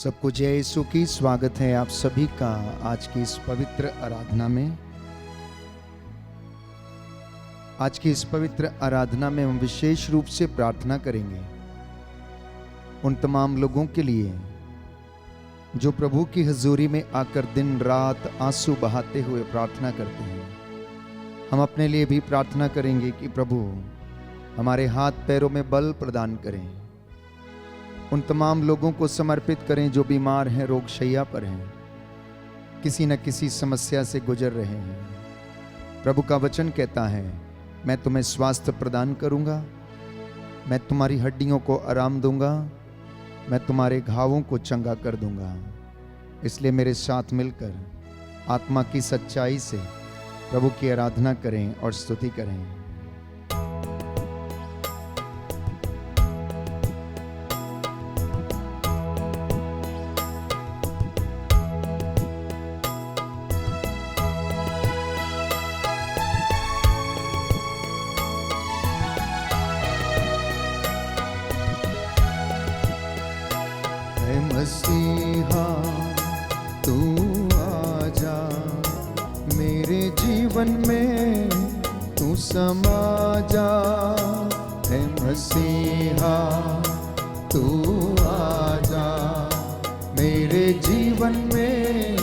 सबको जय यीशु की। स्वागत है आप सभी का आज की इस पवित्र आराधना में। आज की इस पवित्र आराधना में हम विशेष रूप से प्रार्थना करेंगे उन तमाम लोगों के लिए जो प्रभु की हजूरी में आकर दिन रात आंसू बहाते हुए प्रार्थना करते हैं। हम अपने लिए भी प्रार्थना करेंगे कि प्रभु हमारे हाथ पैरों में बल प्रदान करें। उन तमाम लोगों को समर्पित करें जो बीमार हैं, रोग शैया पर हैं, किसी न किसी समस्या से गुजर रहे हैं। प्रभु का वचन कहता है, मैं तुम्हें स्वास्थ्य प्रदान करूंगा, मैं तुम्हारी हड्डियों को आराम दूंगा, मैं तुम्हारे घावों को चंगा कर दूंगा। इसलिए मेरे साथ मिलकर आत्मा की सच्चाई से प्रभु की आराधना करें और स्तुति करें। मसीहा तू आजा मेरे जीवन में, तू समा जा। है मसीहा तू आजा मेरे जीवन में,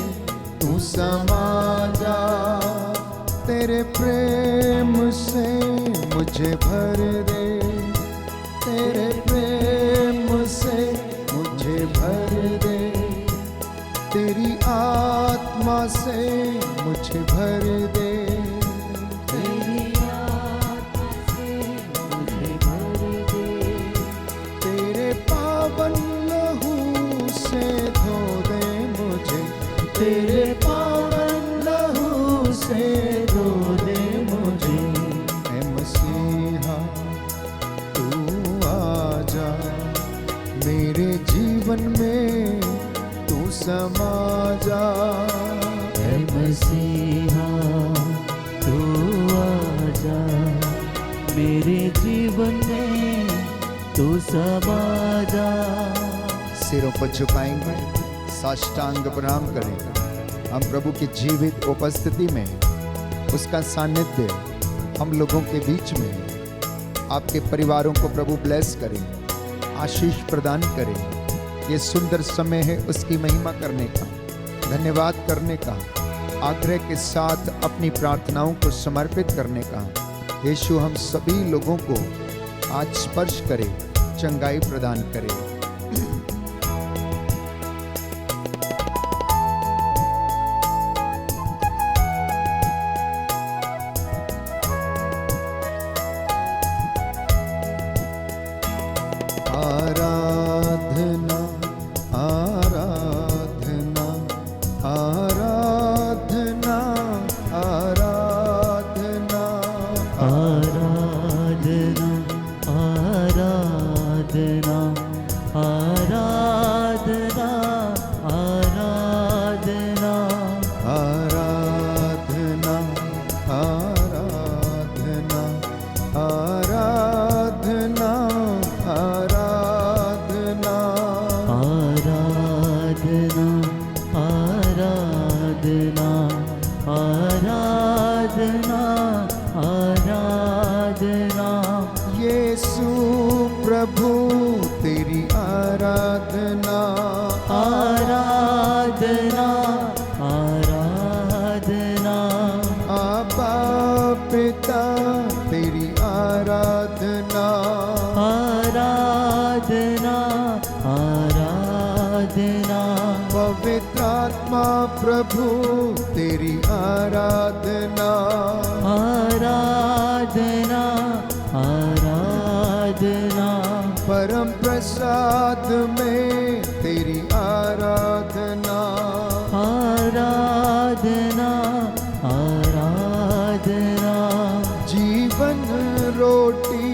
तू समा जा। तेरे प्रेम से मुझे भर दे, तेरे प्रेम से मुझे भर दे, तेरी आत्मा से मुझे भर दे, तेरी आत्मा से मुझे भर दे। तेरे पावन लहू से धो दे मुझे, तेरे पावन लहू से धो दे मुझे। ऐ मसीहा तू आजा मेरे जीवन में, तू समा जा। ऐ मसीहा तू आजा मेरे जीवन में, तू समा जा। सिरों को झुकाएंगे, साष्टांग प्रणाम करेंगे। हम प्रभु की जीवित उपस्थिति में उसका सानिध्य हम लोगों के बीच में, आपके परिवारों को प्रभु ब्लेस करें, आशीष प्रदान करें। ये सुंदर समय है उसकी महिमा करने का, धन्यवाद करने का, आग्रह के साथ अपनी प्रार्थनाओं को समर्पित करने का। यीशु हम सभी लोगों को आज स्पर्श करे, चंगाई प्रदान करे। आराधना आराधना आराधना आराधना आराधना आराधना आराधना आराधना आराधना आराधना आराधना आराधना आराधना आराधना आराधना आराधना। यीशु प्रभु तेरी आराधना आराधना आराधना आबा पिता तेरी आराधना आराधना आराधना। पवित्र आत्मा प्रभु तेरी आराधना आराधना आराधना। परम प्रसाद में तेरी आराधना आराधना आराधना। जीवन रोटी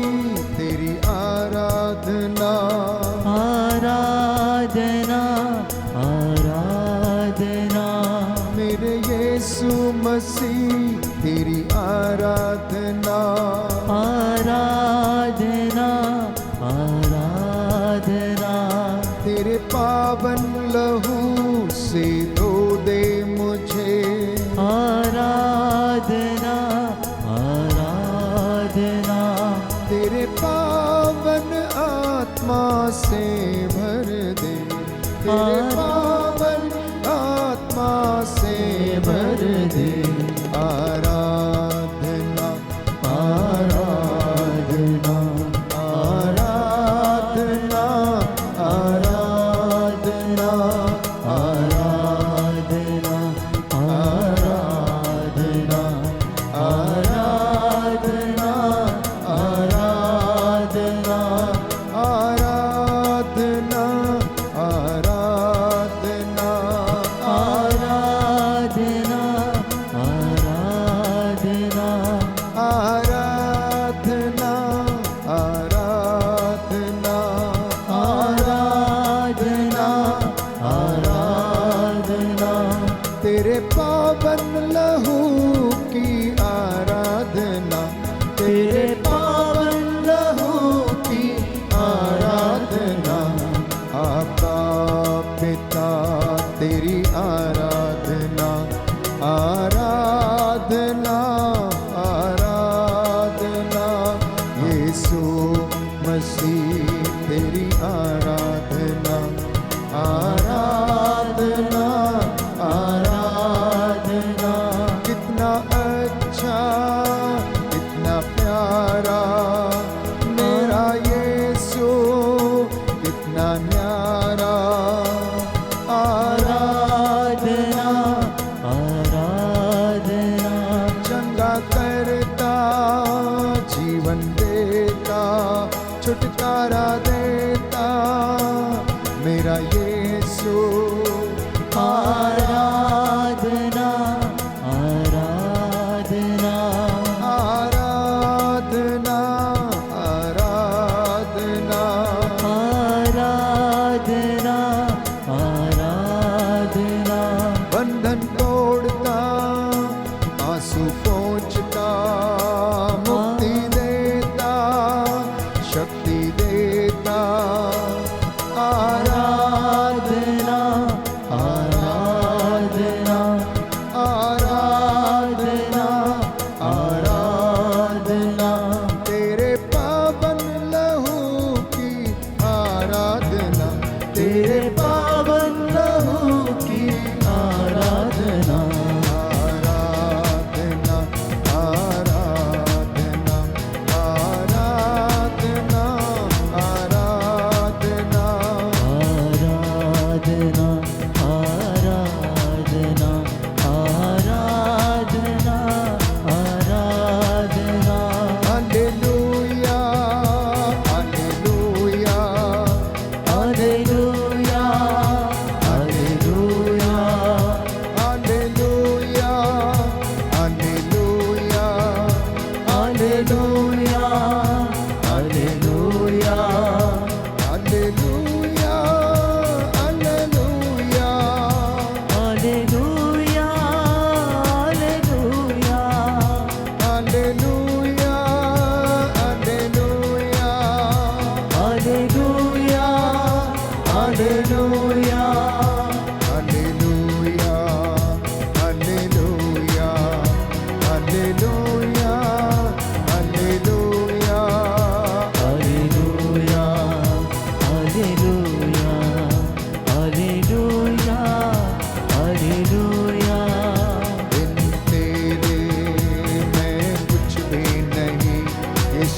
तेरी आराधना आराधना आराधना। मेरे यीशु मसीह तेरी आराधना आराधना आराधना। तेरे पावन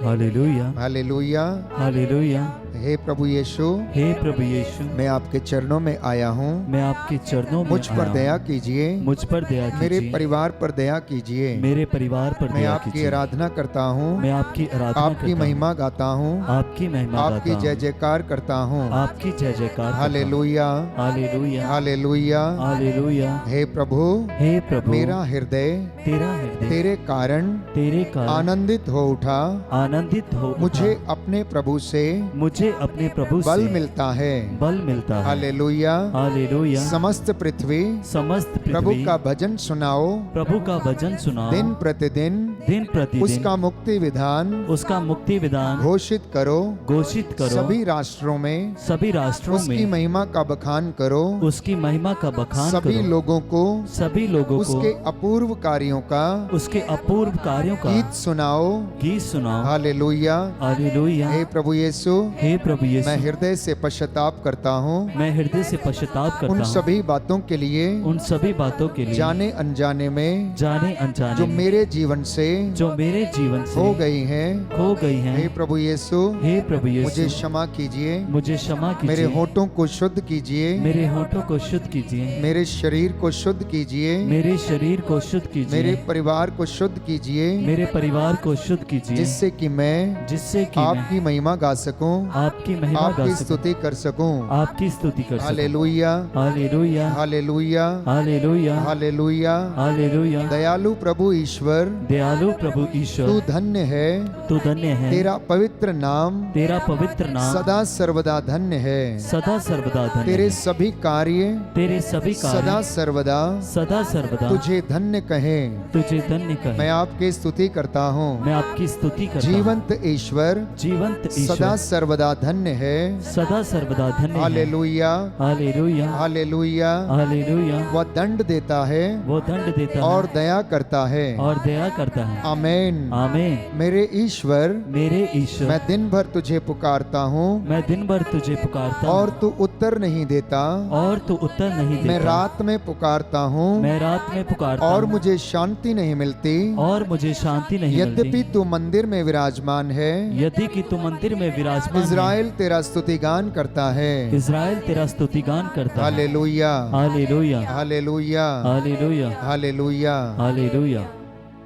हालेलुया हालेलुया। हालेलुया। हे प्रभु यीशु, हे प्रभु यीशु, मैं आपके चरणों में आया हूँ। मैं आपके चरणों में मुझ पर आया दया हूँ। कीजिए, मुझ पर दया मेरे कीजिए, परिवार पर दया कीजिए। मेरे परिवार पर मैं दया आपकी कीजिए। आराधना करता हूँ, मैं आपकी आराधना आपकी करता हूँ, महिमा गाता हूँ, आपकी महिमा आपकी गाता जय हूँ, जयकार करता हूँ। आपकी जय जयकार करता हूँ। हालेलुया हालेलुया हालेलुया। हालेलुया। हे प्रभु, हे प्रभु, मेरा हृदय तेरा हृदय तेरे कारण तेरे कारण आनंदित हो उठा। आनंदित हो उठा। मुझे अपने प्रभु से मुझे अपने प्रभु बल से मिलता है। बल मिलता है। हालेलुया। हालेलुया। समस्त पृथ्वी समस्त प्रभु पृथ्वी का भजन सुनाओ। प्रभु का भजन सुनाओ। दिन प्रतिदिन दिन प्रतिदिन उसका मुक्ति विधान उसका मुक्ति विधान घोषित करो। घोषित करो। सभी राष्ट्रों में सभी राष्ट्रों उसकी में महिमा का बखान करो। उसकी महिमा का बखान सभी करो। लोगों को सभी लोगों उसके को अपूर्व कार्यों का उसके अपूर्व कार्यों का गीत सुनाओ। गीत सुनाओ। हालेलुया। हालेलुया। हे प्रभु यीशु, हे प्रभु मैं यीशु, हृदय से पश्चाताप करता हूँ मैं हृदय से पश्चाताप करता उन हूँ सभी बातों के लिए, उन सभी बातों के लिए जाने अनजाने में, जाने अनजाने जो में, मेरे जीवन से जो मेरे जीवन से हो गई हैं। खो गई हे हैं। प्रभु यीशु, हे प्रभु मुझे यीशु, क्षमा कीजिए। मुझे क्षमा कीजिए। मेरे होठों को शुद्ध कीजिए। मेरे होठों को शुद्ध कीजिए। मेरे शरीर को शुद्ध कीजिए। मेरे शरीर को शुद्ध कीजिए। मेरे परिवार को शुद्ध कीजिए, मेरे परिवार को शुद्ध कीजिए, जिससे कि मैं जिससे कि मैं आपकी महिमा गा सकूं, आपकी महिमा गा आपकी सकूं, स्तुति कर सकूं। आपकी स्तुति कर सकूं। हालेलुया हालेलुया हालेलुया हालेलुया हालेलुया। हालेलुया। दयालु प्रभु ईश्वर, दयालु प्रभु तू ईश्वर, धन्य है। तू धन्य है। तेरा पवित्र नाम तेरा पवित्र नाम सदा सर्वदा धन्य है। सदा सर्वदा धन्य तेरे है। सभी कार्य तेरे सभी सदा कार्य सर्वदा सदा सर्वदा तुझे धन्य कहे। तुझे धन्य कहे। मैं आपकी स्तुति करता हूँ। मैं आपकी स्तुति करता हूँ। जीवंत ईश्वर जीवंत सदा ईश्वर सर्वदा धन्य है। सदा सर्वदा धन्य है। हालेलुया हालेलुया हालेलुया। हालेलुया। वह दंड देता है वो दंड देता है और दया करता है। और दया करता है। आमीन। आमीन। मेरे ईश्वर, मेरे ईश्वर, मैं दिन भर तुझे पुकारता हूँ मैं दिन भर तुझे पुकारता और हूँ तू उत्तर नहीं देता। और तू उत्तर नहीं देता। मैं रात में पुकारता हूँ मैं रात में पुकारता और हूँ मुझे शांति नहीं मिलती। और मुझे शांति नहीं यद्यपि मिलती। तू मंदिर में विराजमान है, यदि कि तू मंदिर में विराजमान है, इज़राइल तेरा स्तुतिगान करता है। इज़राइल तेरा स्तुतिगान करता है। हालेलुया हालेलुया हालेलुया हालेलुया हालेलुया। हालेलुया।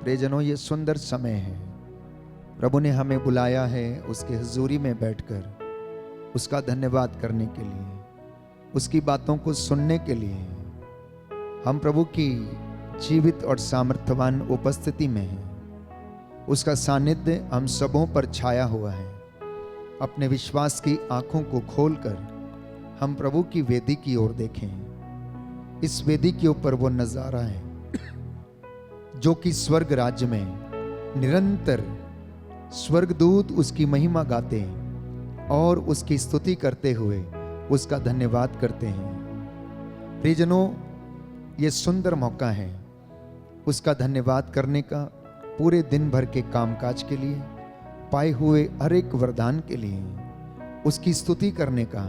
प्रियजनों, ये सुंदर समय है। प्रभु ने हमें बुलाया है उसके हुजूरी में बैठकर उसका धन्यवाद करने के लिए, उसकी बातों को सुनने के लिए। हम प्रभु की जीवित और सामर्थ्यवान उपस्थिति में हैं। उसका सानिध्य हम सबों पर छाया हुआ है। अपने विश्वास की आंखों को खोलकर हम प्रभु की वेदी की ओर देखें। इस वेदी के ऊपर वो नजारा है जो कि स्वर्ग राज्य में निरंतर स्वर्गदूत उसकी महिमा गाते हैं और उसकी स्तुति करते हुए उसका धन्यवाद करते हैं। प्रियजनों, ये सुंदर मौका है उसका धन्यवाद करने का, पूरे दिन भर के कामकाज के लिए, पाए हुए हर एक वरदान के लिए उसकी स्तुति करने का।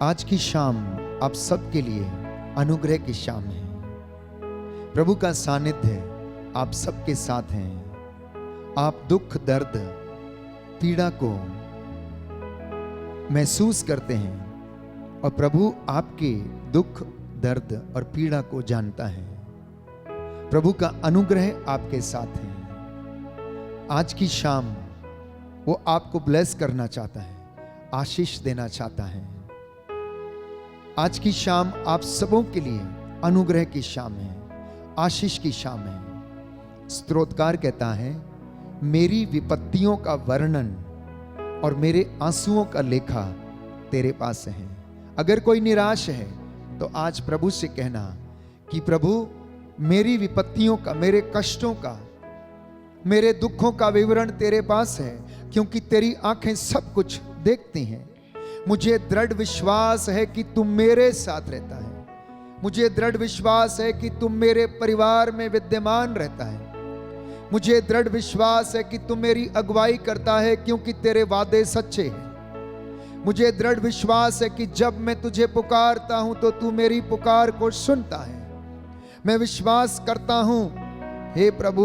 आज की शाम आप सबके लिए अनुग्रह की शाम है। प्रभु का सानिध्य आप सबके साथ है। आप दुख, दर्द, पीड़ा को महसूस करते हैं और प्रभु आपके दुख, दर्द और पीड़ा को जानता है। प्रभु का अनुग्रह आपके साथ है। आज की शाम वो आपको ब्लेस करना चाहता है, आशीष देना चाहता है। आज की शाम आप सबों के लिए अनुग्रह की शाम है, आशीष की शाम है। स्तोत्रकार कहता है, मेरी विपत्तियों का वर्णन और मेरे आंसुओं का लेखा तेरे पास है। अगर कोई निराश है तो आज प्रभु से कहना कि प्रभु, मेरी विपत्तियों का, मेरे कष्टों का, मेरे दुखों का विवरण तेरे पास है, क्योंकि तेरी आंखें सब कुछ देखती हैं। मुझे दृढ़ विश्वास है कि तुम मेरे साथ रहता है। मुझे दृढ़ विश्वास है कि तुम मेरे परिवार में विद्यमान रहता है। मुझे दृढ़ विश्वास है कि तुम मेरी अगुवाई करता है, क्योंकि तेरे वादे सच्चे हैं। मुझे दृढ़ विश्वास है कि जब मैं तुझे पुकारता हूं तो तू मेरी पुकार को सुनता है। मैं विश्वास करता हूं हे प्रभु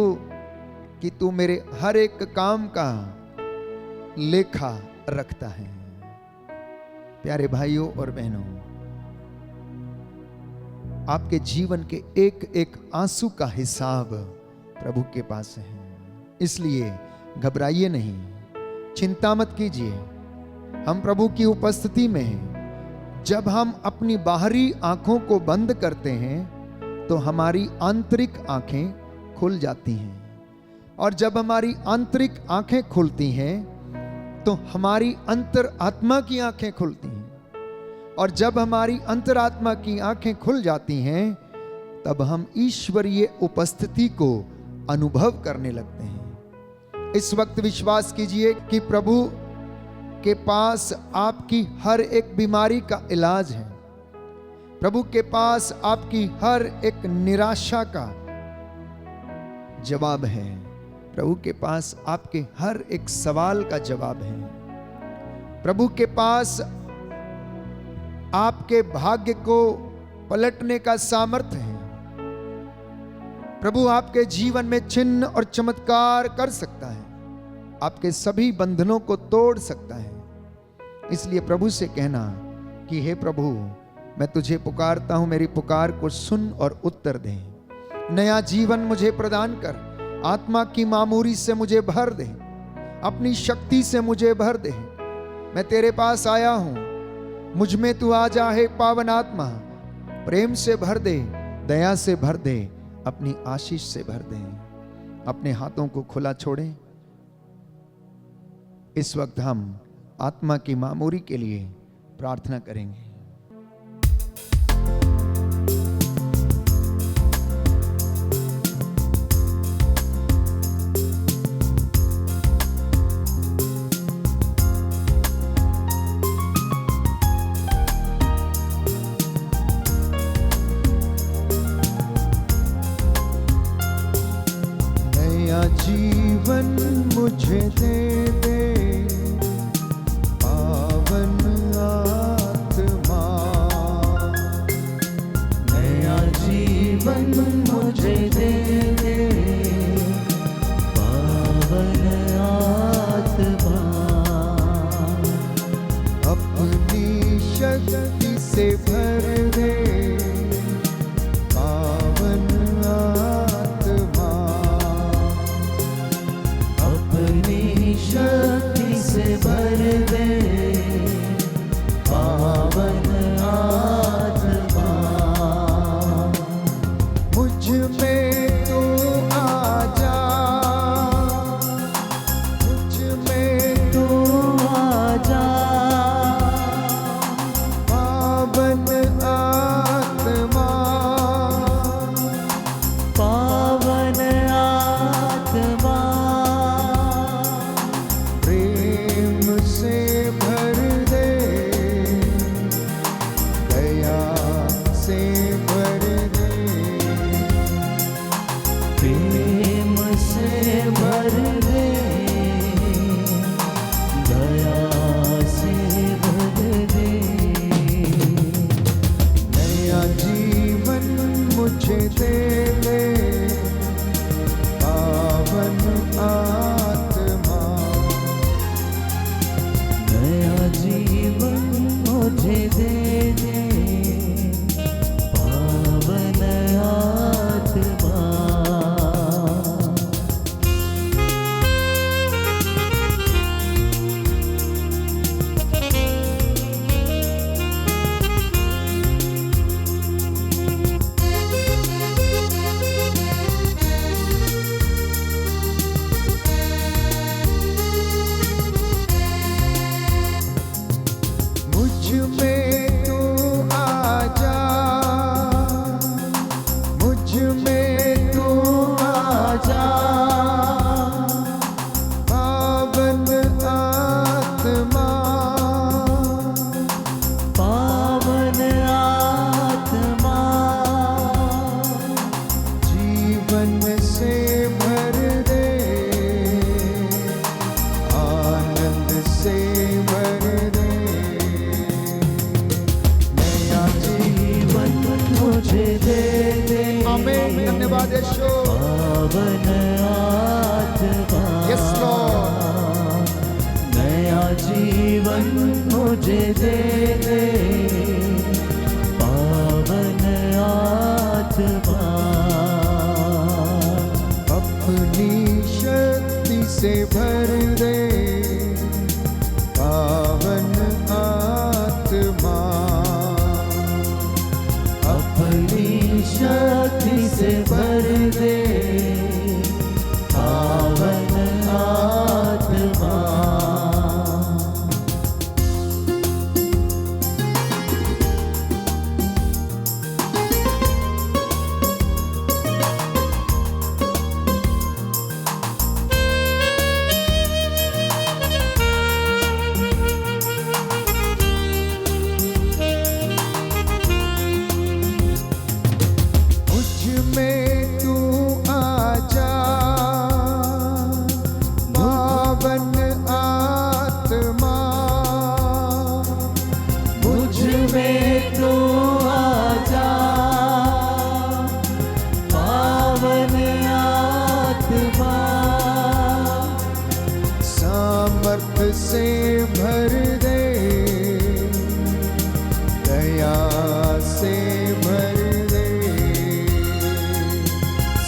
कि तू मेरे हर एक काम का लेखा रखता है। प्यारे भाइयों और बहनों, आपके जीवन के एक एक आंसू का हिसाब प्रभु के पास है। इसलिए घबराइए नहीं, चिंता मत कीजिए। हम प्रभु की उपस्थिति में हैं। जब हम अपनी बाहरी आंखों को बंद करते हैं तो हमारी आंतरिक आंखें खुल जाती हैं, और जब हमारी आंतरिक आंखें खुलती हैं तो हमारी अंतर आत्मा की आंखें खुलती हैं, और जब हमारी अंतरात्मा की आंखें खुल जाती हैं तब हम ईश्वरीय उपस्थिति को अनुभव करने लगते हैं। इस वक्त विश्वास कीजिए कि प्रभु के पास आपकी हर एक बीमारी का इलाज है। प्रभु के पास आपकी हर एक निराशा का जवाब है। प्रभु के पास आपके हर एक सवाल का जवाब है। प्रभु के पास आपके भाग्य को पलटने का सामर्थ्य है। प्रभु आपके जीवन में चिन्ह और चमत्कार कर सकता है, आपके सभी बंधनों को तोड़ सकता है। इसलिए प्रभु से कहना कि हे प्रभु, मैं तुझे पुकारता हूं, मेरी पुकार को सुन और उत्तर दे। नया जीवन मुझे प्रदान कर, आत्मा की मामूरी से मुझे भर दे, अपनी शक्ति से मुझे भर दे। मैं तेरे पास आया हूं, मुझ में तू आ जा हे पावन आत्मा। प्रेम से भर दे, दया से भर दे, अपनी आशीष से भर दे। अपने हाथों को खुला छोड़ें। इस वक्त हम आत्मा की मामूरी के लिए प्रार्थना करेंगे। जीवन मुझे दे दे पावन आत्मा, नया जीवन मुझे दे दे पावन आत्मा, अपनी शक्ति से भर दे पावन आत्मा, शक्ति से भर दे पावन आत्मा। मुझ में तू आ जा, मुझ में तू आ जा पावन आत्मा, पावन आत्मा, प्रेम से सामर्थ से भर दे, दया से भर दे,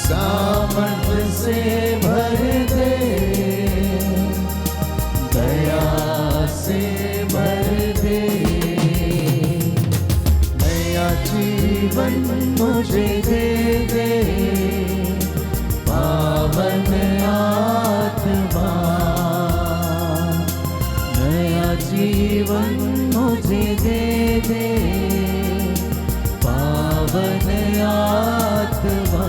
सामर्थ से भर दे, दया से भर दे, नया जीवन मुझे दे दे, पावन आत्मा, नया जीवन मुझे दे दे, पावन आत्मा।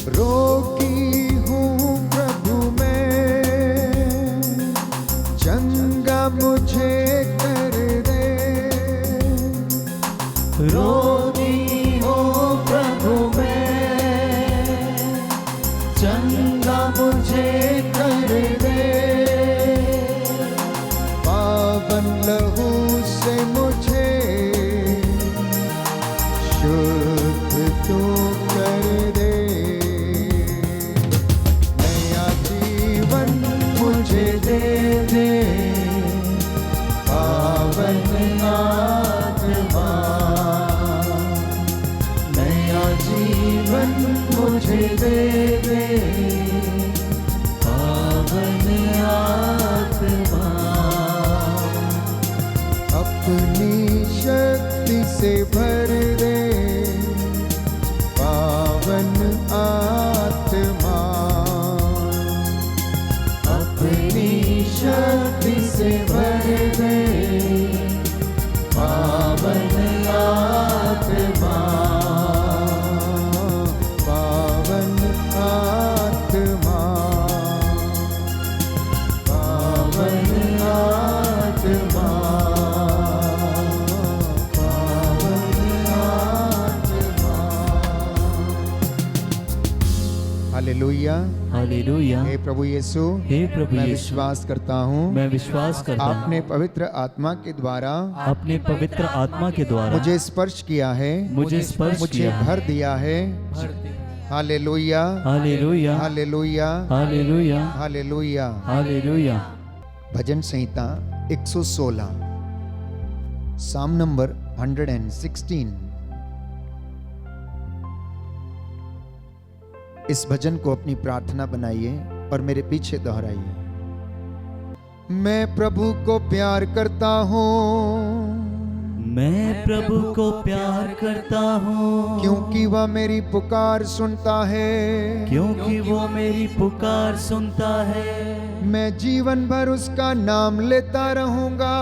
रोगी हूँ प्रभु मैं, चंगा मुझे कर दे, रोगी हो प्रभु मैं, चंगा मुझे कर दे, पावन लहू से मुझे शुद्ध तू कर दे, नया जीवन मुझे दे दे, पावन आत्मा, नया जीवन मुझे दे दे, पावन आत्मा, अपनी शक्ति से भर दे, पावन आत्मा, अपनी शक्ति से भर दे, पावन आत्मा, पावन आत्मा, पावन आत्मा, पावन आत्मा। हालेलुया। हालेलुया। हे प्रभु यीशु, हे प्रभु मैं यीशु, विश्वास करता हूँ मैं विश्वास करता हूँ आपने पवित्र आत्मा के द्वारा अपने पवित्र आत्मा के द्वारा मुझे स्पर्श किया है, मुझे स्पर्श मुझे किया है। भर दिया है। हालेलुया, हालेलुया, हालेलुया, हालेलुया, हालेलुया। हालेलुया। भजन संहिता 116, साम नंबर 116। इस भजन को अपनी प्रार्थना बनाइए और मेरे पीछे दोहराइए। मैं प्रभु को प्यार करता हूँ, मैं प्रभु को प्यार करता हूँ, क्योंकि वह मेरी पुकार सुनता है। क्योंकि वो मेरी पुकार सुनता है। मैं जीवन भर उसका नाम लेता रहूंगा,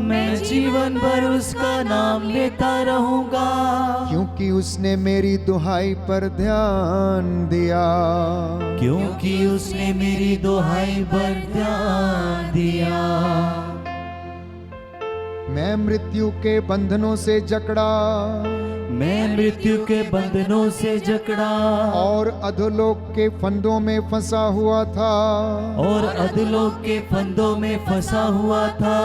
मैं जीवन भर उसका नाम लेता रहूंगा, क्योंकि उसने मेरी दुहाई पर ध्यान दिया। क्योंकि उसने मेरी दुहाई पर ध्यान दिया। मैं मृत्यु के बंधनों से जकड़ा, मैं मृत्यु के बंधनों से जकड़ा, और अधोलोक के फंदों में फंसा हुआ था। और अधोलोक के फंदों में फंसा हुआ था।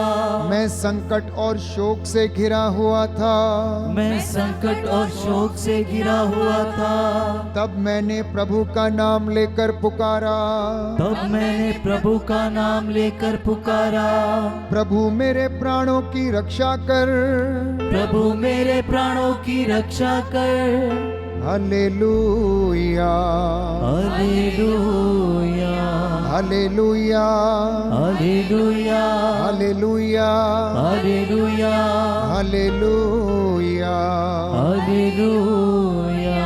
मैं संकट और शोक से घिरा हुआ था। मैं संकट और शोक से घिरा हुआ था। तब मैंने प्रभु का नाम लेकर पुकारा। तब मैंने प्रभु का नाम लेकर पुकारा। प्रभु मेरे प्राणों की रक्षा कर। प्रभु मेरे प्राणों की रक्षा कर। हालेलुया, हालेलुया, हालेलुया, हालेलुया, हालेलुया, हालेलुया, हालेलुया। हालेलुया।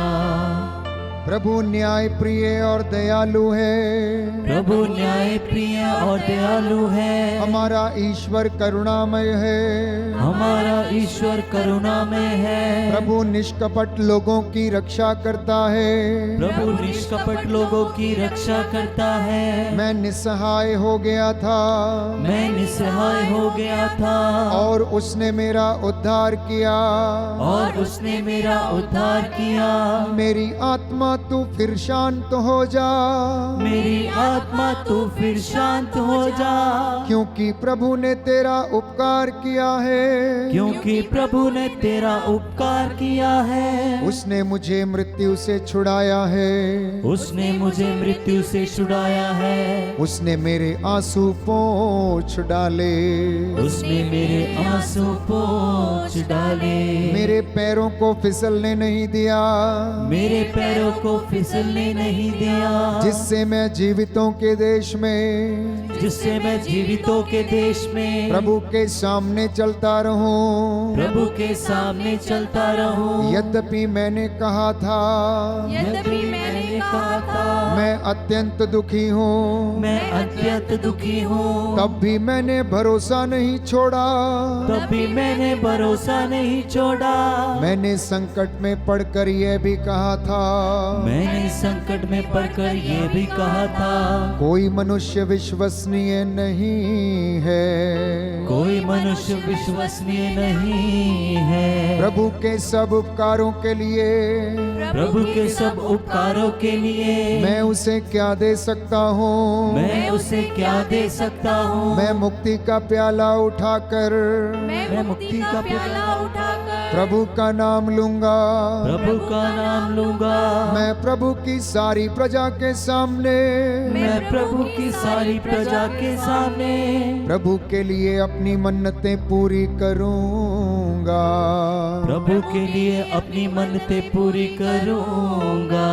प्रभु न्याय प्रिय और दयालु है। प्रभु न्याय प्रिय और दयालु है। हमारा ईश्वर करुणामय है। हमारा ईश्वर करुणामय है। प्रभु निष्कपट लोगों की रक्षा करता है। प्रभु निष्कपट लोगों की रक्षा करता है। मैं निस्सहाय हो गया था, मैं निस्सहाय हो गया था, और उसने मेरा उद्धार किया। और उसने मेरा उद्धार किया। मेरी आत्मा तू फिर शांत हो जा, मेरी आत्मा तू फिर शांत हो जा, क्योंकि प्रभु ने तेरा उपकार किया है। क्योंकि प्रभु ने तेरा उपकार किया है। उसने मुझे मृत्यु से छुड़ाया है। उसने मुझे मृत्यु से छुड़ाया है। उसने मेरे आंसू पोंछ डाले। उसने मेरे आंसू पोंछ डाले। मेरे पैरों को फिसलने नहीं दिया, मेरे पैरों को फिसलने नहीं दिया, जिससे मैं जीवितों के देश में, जिससे मैं जीवितों के देश में प्रभु के सामने चलता रहूं। प्रभु के सामने चलता रहूं। यद्यपि मैंने कहा था, यद्यपि मैंने कहा था, मैं अत्यंत दुखी हूँ, मैं अत्यंत दुखी हूँ, तब भी मैंने भरोसा नहीं छोड़ा। तब भी मैंने भरोसा नहीं छोड़ा। मैंने संकट में पड़कर यह भी कहा था, मैंने संकट में पड़कर ये भी कहा था, कोई मनुष्य विश्वसनीय नहीं है। कोई मनुष्य विश्वसनीय नहीं है। प्रभु के सब उपकारों के लिए, प्रभु के सब उपकारों के लिए मैं उसे क्या दे सकता हूँ? मैं उसे क्या दे सकता हूँ? मैं मुक्ति का प्याला उठाकर, मैं मुक्ति का प्याला उठाकर प्रभु का नाम लूंगा। प्रभु का नाम लूंगा। मैं प्रभु की सारी प्रजा के सामने, मैं प्रभु की सारी प्रजा के सामने प्रभु के लिए अपनी मन्नतें पूरी करूंगा। प्रभु के लिए अपनी मन्नतें पूरी करूंगा।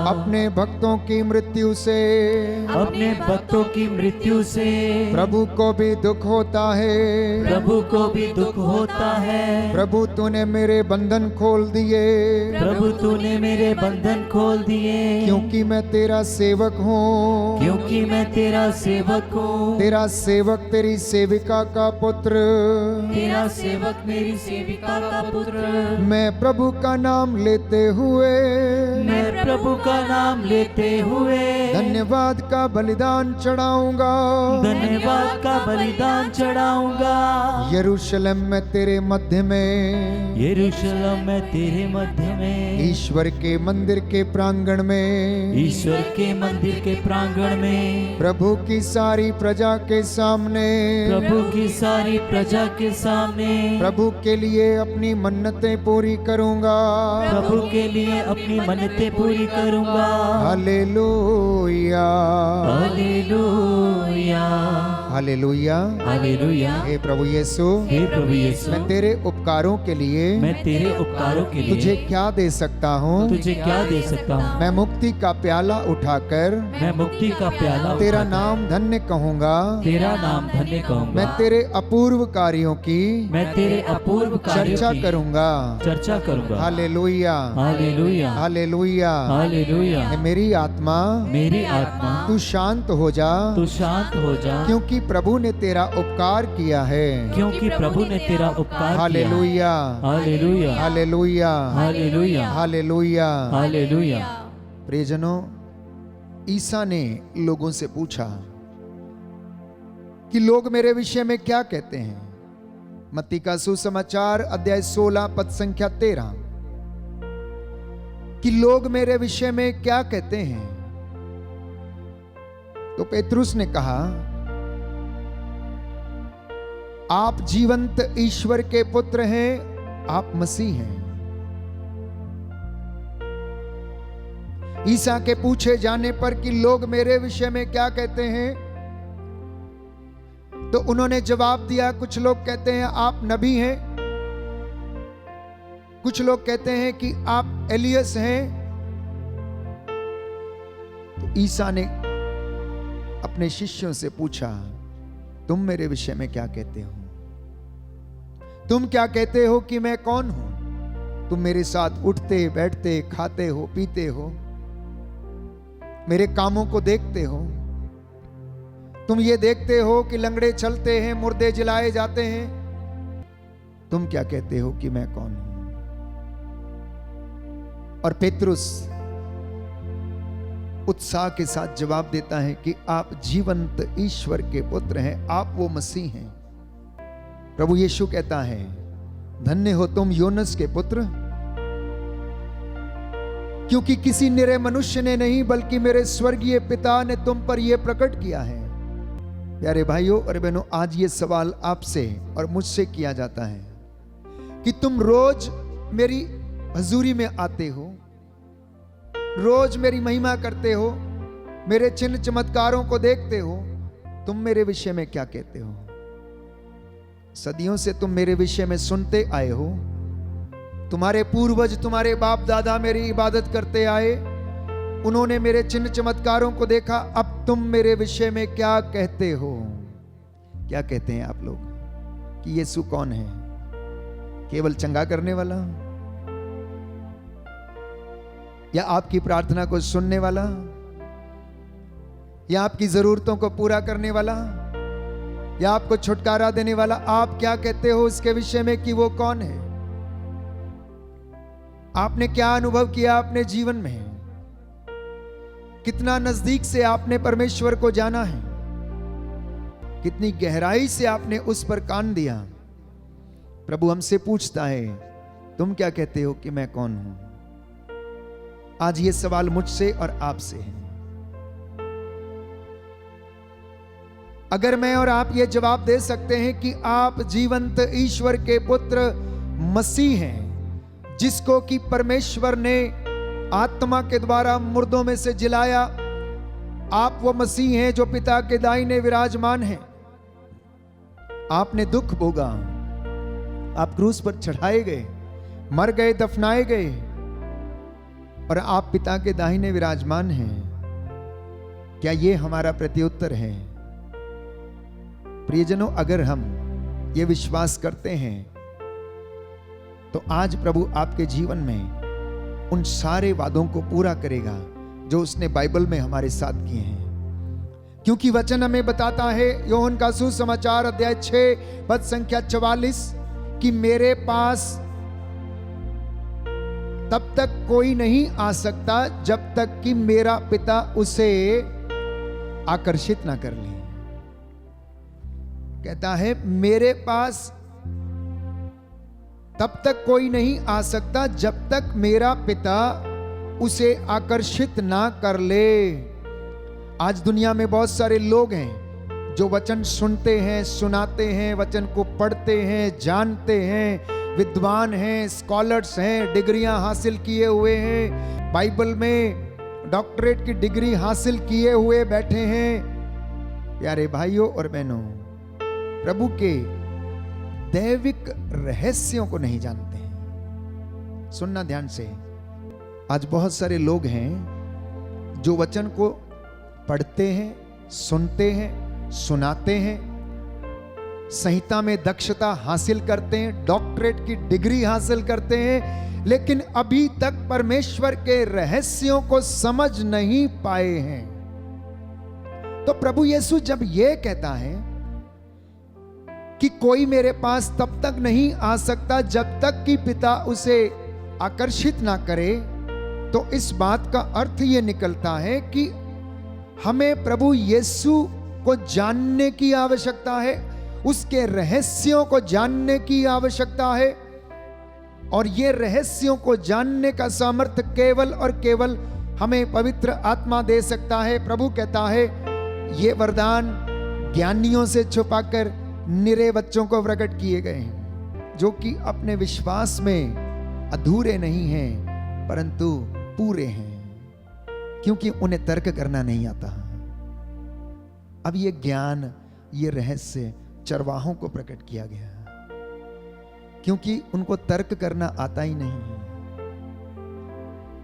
अपने भक्तों की मृत्यु से, अपने भक्तों की मृत्यु से प्रभु को भी दुख होता है। प्रभु को भी दुख होता है। प्रभु तूने मेरे बंधन खोल दिए, प्रभु तूने मेरे बंधन खोल दिए, क्योंकि मैं तेरा सेवक हूँ। क्योंकि मैं तेरा सेवक हूँ। तेरा सेवक तेरी सेविका का पुत्र, तेरा सेवक मेरी सेविका का पुत्र। मैं प्रभु का नाम लेते हुए, मैं प्रभु का नाम लेते हुए धन्यवाद का बलिदान चढ़ाऊंगा। धन्यवाद का बलिदान चढ़ाऊंगा। यरूशलेम में तेरे मध्य में, यरूशलेम में तेरे मध्य में, ईश्वर के मंदिर के प्रांगण में, ईश्वर के मंदिर के प्रांगण में, प्रभु की सारी प्रजा के सामने, प्रभु की सारी प्रजा के सामने प्रभु के लिए अपनी मन्नतें पूरी करूंगा। प्रभु के लिए अपनी मन्नतें पूरी करूंगा। हालेलुया, हालेलुया, हालेलुया। हालेलुया। हे प्रभु यीशु, हे प्रभु यीशु, मैं तेरे उपकारों के लिए, मैं तेरे उपकारों के लिए तुझे क्या दे सकता हूँ? तुझे क्या दे सकता हूँ? मैं मुक्ति का प्याला उठाकर मैं मुक्ति का प्याला तेरा उठाकर नाम धन्य कहूँगा। तेरा नाम धन्य कहूँगा। मैं तेरे अपूर्व कार्यों की मैं तेरे अपूर्व कार्यों चर्चा की करूँगा। चर्चा करूँगा। हालेलुया, हालेलुया, हालेलुया। हालेलुया। हे मेरी आत्मा, मेरी आत्मा तू शांत हो जा, तू शांत हो जा, क्योंकि प्रभु ने तेरा उपकार किया है। क्योंकि प्रभु ने तेरा उपकार किया। हालेलुया, हालेलुया, हालेलुया, हालेलुया, हालेलुया। हालेलुया। प्रियजनों, ईसा ने लोगों से पूछा कि लोग मेरे विषय में क्या कहते हैं। मत्ती का सुसमाचार अध्याय 16 पद संख्या 13, कि लोग मेरे विषय में क्या कहते हैं। तो पेतरुस ने कहा, आप जीवंत ईश्वर के पुत्र हैं, आप मसीह हैं। ईसा के पूछे जाने पर कि लोग मेरे विषय में क्या कहते हैं, तो उन्होंने जवाब दिया, कुछ लोग कहते हैं आप नबी हैं, कुछ लोग कहते हैं कि आप एलियस हैं। तो ईसा ने अपने शिष्यों से पूछा, तुम मेरे विषय में क्या कहते हो? तुम क्या कहते हो कि मैं कौन हूं? तुम मेरे साथ उठते बैठते खाते हो पीते हो, मेरे कामों को देखते हो। तुम ये देखते हो कि लंगड़े चलते हैं, मुर्दे जलाए जाते हैं। तुम क्या कहते हो कि मैं कौन हूं? और पेतरुस उत्साह के साथ जवाब देता है कि आप जीवंत ईश्वर के पुत्र हैं, आप वो मसीह हैं। प्रभु यीशु कहता है, धन्य हो तुम योनस के पुत्र, क्योंकि किसी निरे मनुष्य ने नहीं बल्कि मेरे स्वर्गीय पिता ने तुम पर यह प्रकट किया है। प्यारे भाइयों और बहनों, आज ये सवाल आपसे और मुझसे किया जाता है कि तुम रोज मेरी हजूरी में आते हो, रोज मेरी महिमा करते हो, मेरे चिन्ह चमत्कारों को देखते हो, तुम मेरे विषय में क्या कहते हो? सदियों से तुम मेरे विषय में सुनते आए हो। तुम्हारे पूर्वज, तुम्हारे बाप दादा मेरी इबादत करते आए, उन्होंने मेरे चिन्ह चमत्कारों को देखा। अब तुम मेरे विषय में क्या कहते हो? क्या कहते हैं आप लोग कि यीशु कौन है? केवल चंगा करने वाला, या आपकी प्रार्थना को सुनने वाला, या आपकी जरूरतों को पूरा करने वाला, या आपको छुटकारा देने वाला? आप क्या कहते हो इसके विषय में कि वो कौन है? आपने क्या अनुभव किया अपने जीवन में? कितना नजदीक से आपने परमेश्वर को जाना है? कितनी गहराई से आपने उस पर कान दिया? प्रभु हमसे पूछता है, तुम क्या कहते हो कि मैं कौन हूं? आज ये सवाल मुझसे और आपसे है। अगर मैं और आप ये जवाब दे सकते हैं कि आप जीवंत ईश्वर के पुत्र मसीह हैं, जिसको कि परमेश्वर ने आत्मा के द्वारा मुर्दों में से जिलाया, आप वो मसीह हैं जो पिता के दाहिने विराजमान हैं। आपने दुख भोगा, आप क्रूस पर चढ़ाए गए, मर गए, दफनाए गए, और आप पिता के दाहिने विराजमान हैं। क्या ये हमारा प्रत्युत्तर है? प्रियजनों, अगर हम ये विश्वास करते हैं तो आज प्रभु आपके जीवन में उन सारे वादों को पूरा करेगा जो उसने बाइबल में हमारे साथ किए हैं। क्योंकि वचन हमें बताता है, योहन का सुसमाचार अध्याय 6 पद संख्या 44, कि मेरे पास तब तक कोई नहीं आ सकता जब तक कि मेरा पिता उसे आकर्षित ना कर ले। कहता है, मेरे पास तब तक कोई नहीं आ सकता जब तक मेरा पिता उसे आकर्षित ना कर ले। आज दुनिया में बहुत सारे लोग हैं जो वचन सुनते हैं, सुनाते हैं, वचन को पढ़ते हैं, जानते हैं, विद्वान हैं, स्कॉलर्स हैं, डिग्रियां हासिल किए हुए हैं, बाइबल में डॉक्टरेट की डिग्री हासिल किए हुए बैठे हैं। प्यारे भाइयों और बहनों, प्रभु के दैविक रहस्यों को नहीं जानते हैं। सुनना ध्यान से, आज बहुत सारे लोग हैं जो वचन को पढ़ते हैं, सुनते हैं, सुनाते हैं, संहिता में दक्षता हासिल करते हैं, डॉक्टरेट की डिग्री हासिल करते हैं, लेकिन अभी तक परमेश्वर के रहस्यों को समझ नहीं पाए हैं। तो प्रभु यीशु जब यह कहता है कि कोई मेरे पास तब तक नहीं आ सकता जब तक कि पिता उसे आकर्षित ना करे, तो इस बात का अर्थ यह निकलता है कि हमें प्रभु यीशु को जानने की आवश्यकता है, उसके रहस्यों को जानने की आवश्यकता है। और ये रहस्यों को जानने का सामर्थ्य केवल और केवल हमें पवित्र आत्मा दे सकता है। प्रभु कहता है, ये वरदान ज्ञानियों से छुपाकर निरे बच्चों को प्रकट किए गए हैं, जो कि अपने विश्वास में अधूरे नहीं हैं परंतु पूरे हैं, क्योंकि उन्हें तर्क करना नहीं आता। अब ये ज्ञान, ये रहस्य चरवाहों को प्रकट किया गया, क्योंकि उनको तर्क करना आता ही नहीं है।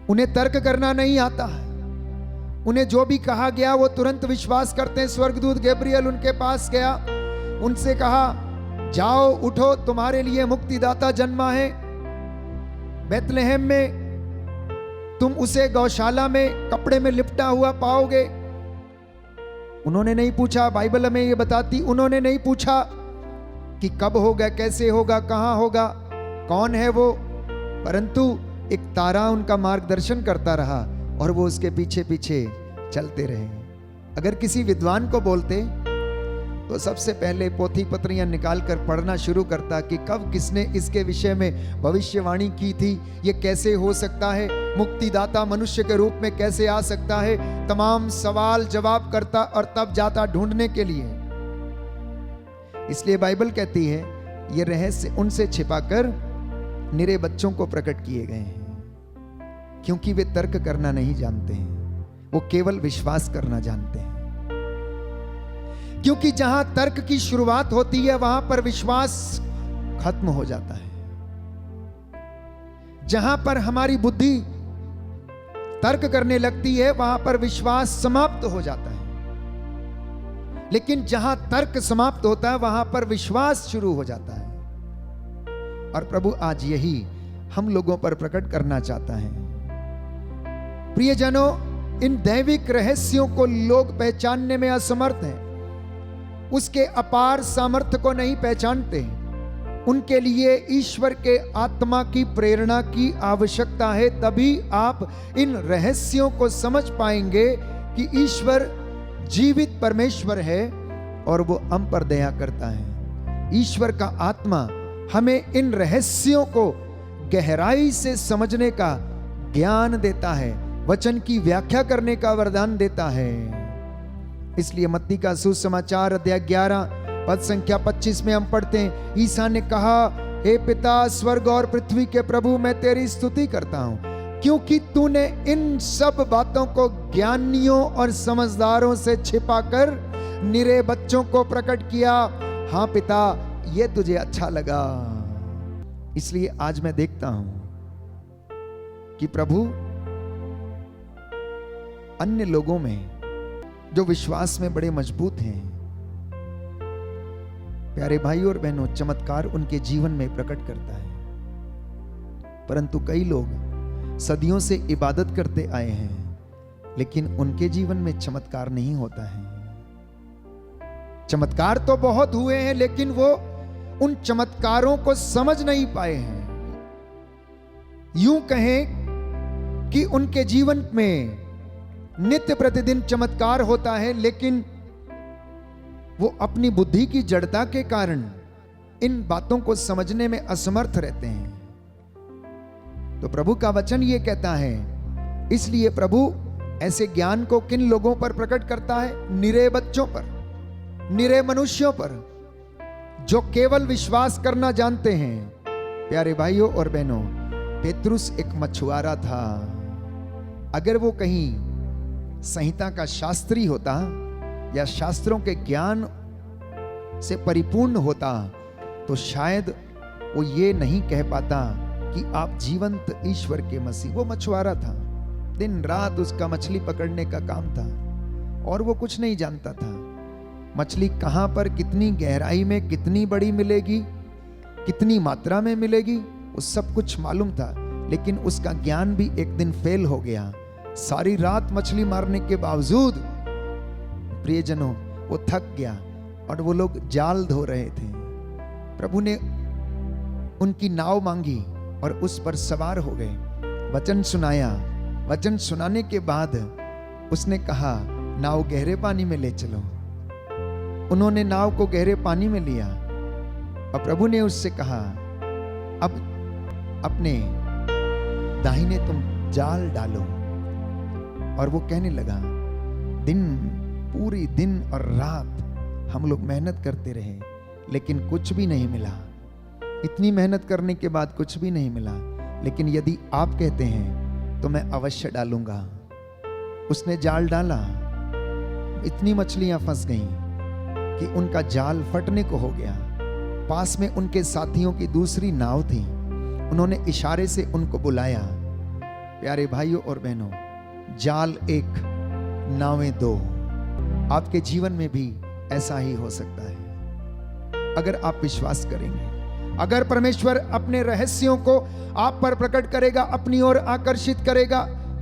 उन्हें तर्क करना नहीं आता है। उन्हें जो भी कहा गया वो तुरंत विश्वास करते हैं। स्वर्गदूत गैब्रियल उनके पास गया, उनसे कहा, जाओ, उठो, तुम्हारे लिए मुक्तिदाता जन्मा है बेथलेहम में, तुम उसे गौशाला में कपड़े में लिपटा हुआ पाओगे। उन्होंने नहीं पूछा, बाइबल हमें ये बताती, उन्होंने नहीं पूछा कि कब होगा, कैसे होगा, कहां होगा, कौन है वो, परंतु एक तारा उनका मार्गदर्शन करता रहा और वो उसके पीछे पीछे चलते रहे। अगर किसी विद्वान को बोलते तो सबसे पहले पोथी पत्रियां निकाल कर पढ़ना शुरू करता कि कब किसने इसके विषय में भविष्यवाणी की थी, ये कैसे हो सकता है, मुक्तिदाता मनुष्य के रूप में कैसे आ सकता है, तमाम सवाल जवाब करता और तब जाता ढूंढने के लिए। इसलिए बाइबल कहती है ये रहस्य उनसे छिपाकर निरे बच्चों को प्रकट किए गए हैं, क्योंकि वे तर्क करना नहीं जानते हैं, वो केवल विश्वास करना जानते हैं। क्योंकि जहां तर्क की शुरुआत होती है वहां पर विश्वास खत्म हो जाता है। जहां पर हमारी बुद्धि तर्क करने लगती है वहां पर विश्वास समाप्त हो जाता है, लेकिन जहां तर्क समाप्त होता है वहां पर विश्वास शुरू हो जाता है। और प्रभु आज यही हम लोगों पर प्रकट करना चाहता है। प्रियजनों, इन दैविक रहस्यों को लोग पहचानने में असमर्थ हैं, उसके अपार सामर्थ्य को नहीं पहचानते। उनके लिए ईश्वर के आत्मा की प्रेरणा की आवश्यकता है, तभी आप इन रहस्यों को समझ पाएंगे कि ईश्वर जीवित परमेश्वर है और वो हम पर दया करता है। ईश्वर का आत्मा हमें इन रहस्यों को गहराई से समझने का ज्ञान देता है, वचन की व्याख्या करने का वरदान देता है। इसलिए मत्ती का सुसमाचार अध्याय 11 पद संख्या 25 में हम पढ़ते हैं, ईसा ने कहा, हे पिता स्वर्ग और पृथ्वी के प्रभु, मैं तेरी स्तुति करता हूं, क्योंकि तूने इन सब बातों को ज्ञानियों और समझदारों से छिपाकर निरे बच्चों को प्रकट किया। हां पिता, ये तुझे अच्छा लगा। इसलिए आज मैं देखता हूं कि प्रभु अन्य लोगों में जो विश्वास में बड़े मजबूत हैं, प्यारे भाइयों और बहनों, चमत्कार उनके जीवन में प्रकट करता है। परंतु कई लोग सदियों से इबादत करते आए हैं, लेकिन उनके जीवन में चमत्कार नहीं होता है। चमत्कार तो बहुत हुए हैं, लेकिन वो उन चमत्कारों को समझ नहीं पाए हैं। यूं कहें कि उनके जीवन में नित्य प्रतिदिन चमत्कार होता है, लेकिन वो अपनी बुद्धि की जड़ता के कारण इन बातों को समझने में असमर्थ रहते हैं। तो प्रभु का वचन ये कहता है, इसलिए प्रभु ऐसे ज्ञान को किन लोगों पर प्रकट करता है? निरे बच्चों पर, निरे मनुष्यों पर, जो केवल विश्वास करना जानते हैं। प्यारे भाइयों और बहनों, पेतरुस एक मछुआरा था। अगर वो कहीं संहिता का शास्त्री होता या शास्त्रों के ज्ञान से परिपूर्ण होता तो शायद वो ये नहीं कह पाता कि आप जीवंत ईश्वर के मसीह। वो मछुआरा था, दिन रात उसका मछली पकड़ने का काम था और वो कुछ नहीं जानता था। मछली कहां पर, कितनी गहराई में, कितनी बड़ी मिलेगी, कितनी मात्रा में मिलेगी, वो सब कुछ मालूम था, लेकिन उसका ज्ञान भी एक दिन फेल हो गया। सारी रात मछली मारने के बावजूद प्रियजनों वो थक गया और वो लोग जाल धो रहे थे। प्रभु ने उनकी नाव मांगी और उस पर सवार हो गए, वचन सुनाया। वचन सुनाने के बाद उसने कहा, नाव गहरे पानी में ले चलो। उन्होंने नाव को गहरे पानी में लिया और प्रभु ने उससे कहा, अब अपने दाहिने तुम जाल डालो। और वो कहने लगा, पूरी दिन और रात हम लोग मेहनत करते रहे, लेकिन कुछ भी नहीं मिला। इतनी मेहनत करने के बाद कुछ भी नहीं मिला, लेकिन यदि आप कहते हैं तो मैं अवश्य डालूंगा। उसने जाल डाला, इतनी मछलियां फंस गईं कि उनका जाल फटने को हो गया। पास में उनके साथियों की दूसरी नाव थी, उन्होंने इशारे से उनको बुलाया। प्यारे भाइयों और बहनों, जाल एक, नावें दो। आपके जीवन में भी ऐसा ही हो सकता है अगर आप विश्वास करेंगे। अगर परमेश्वर अपने रहस्यों को आप पर प्रकट करेगा, अपनी ओर आकर्षित करेगा,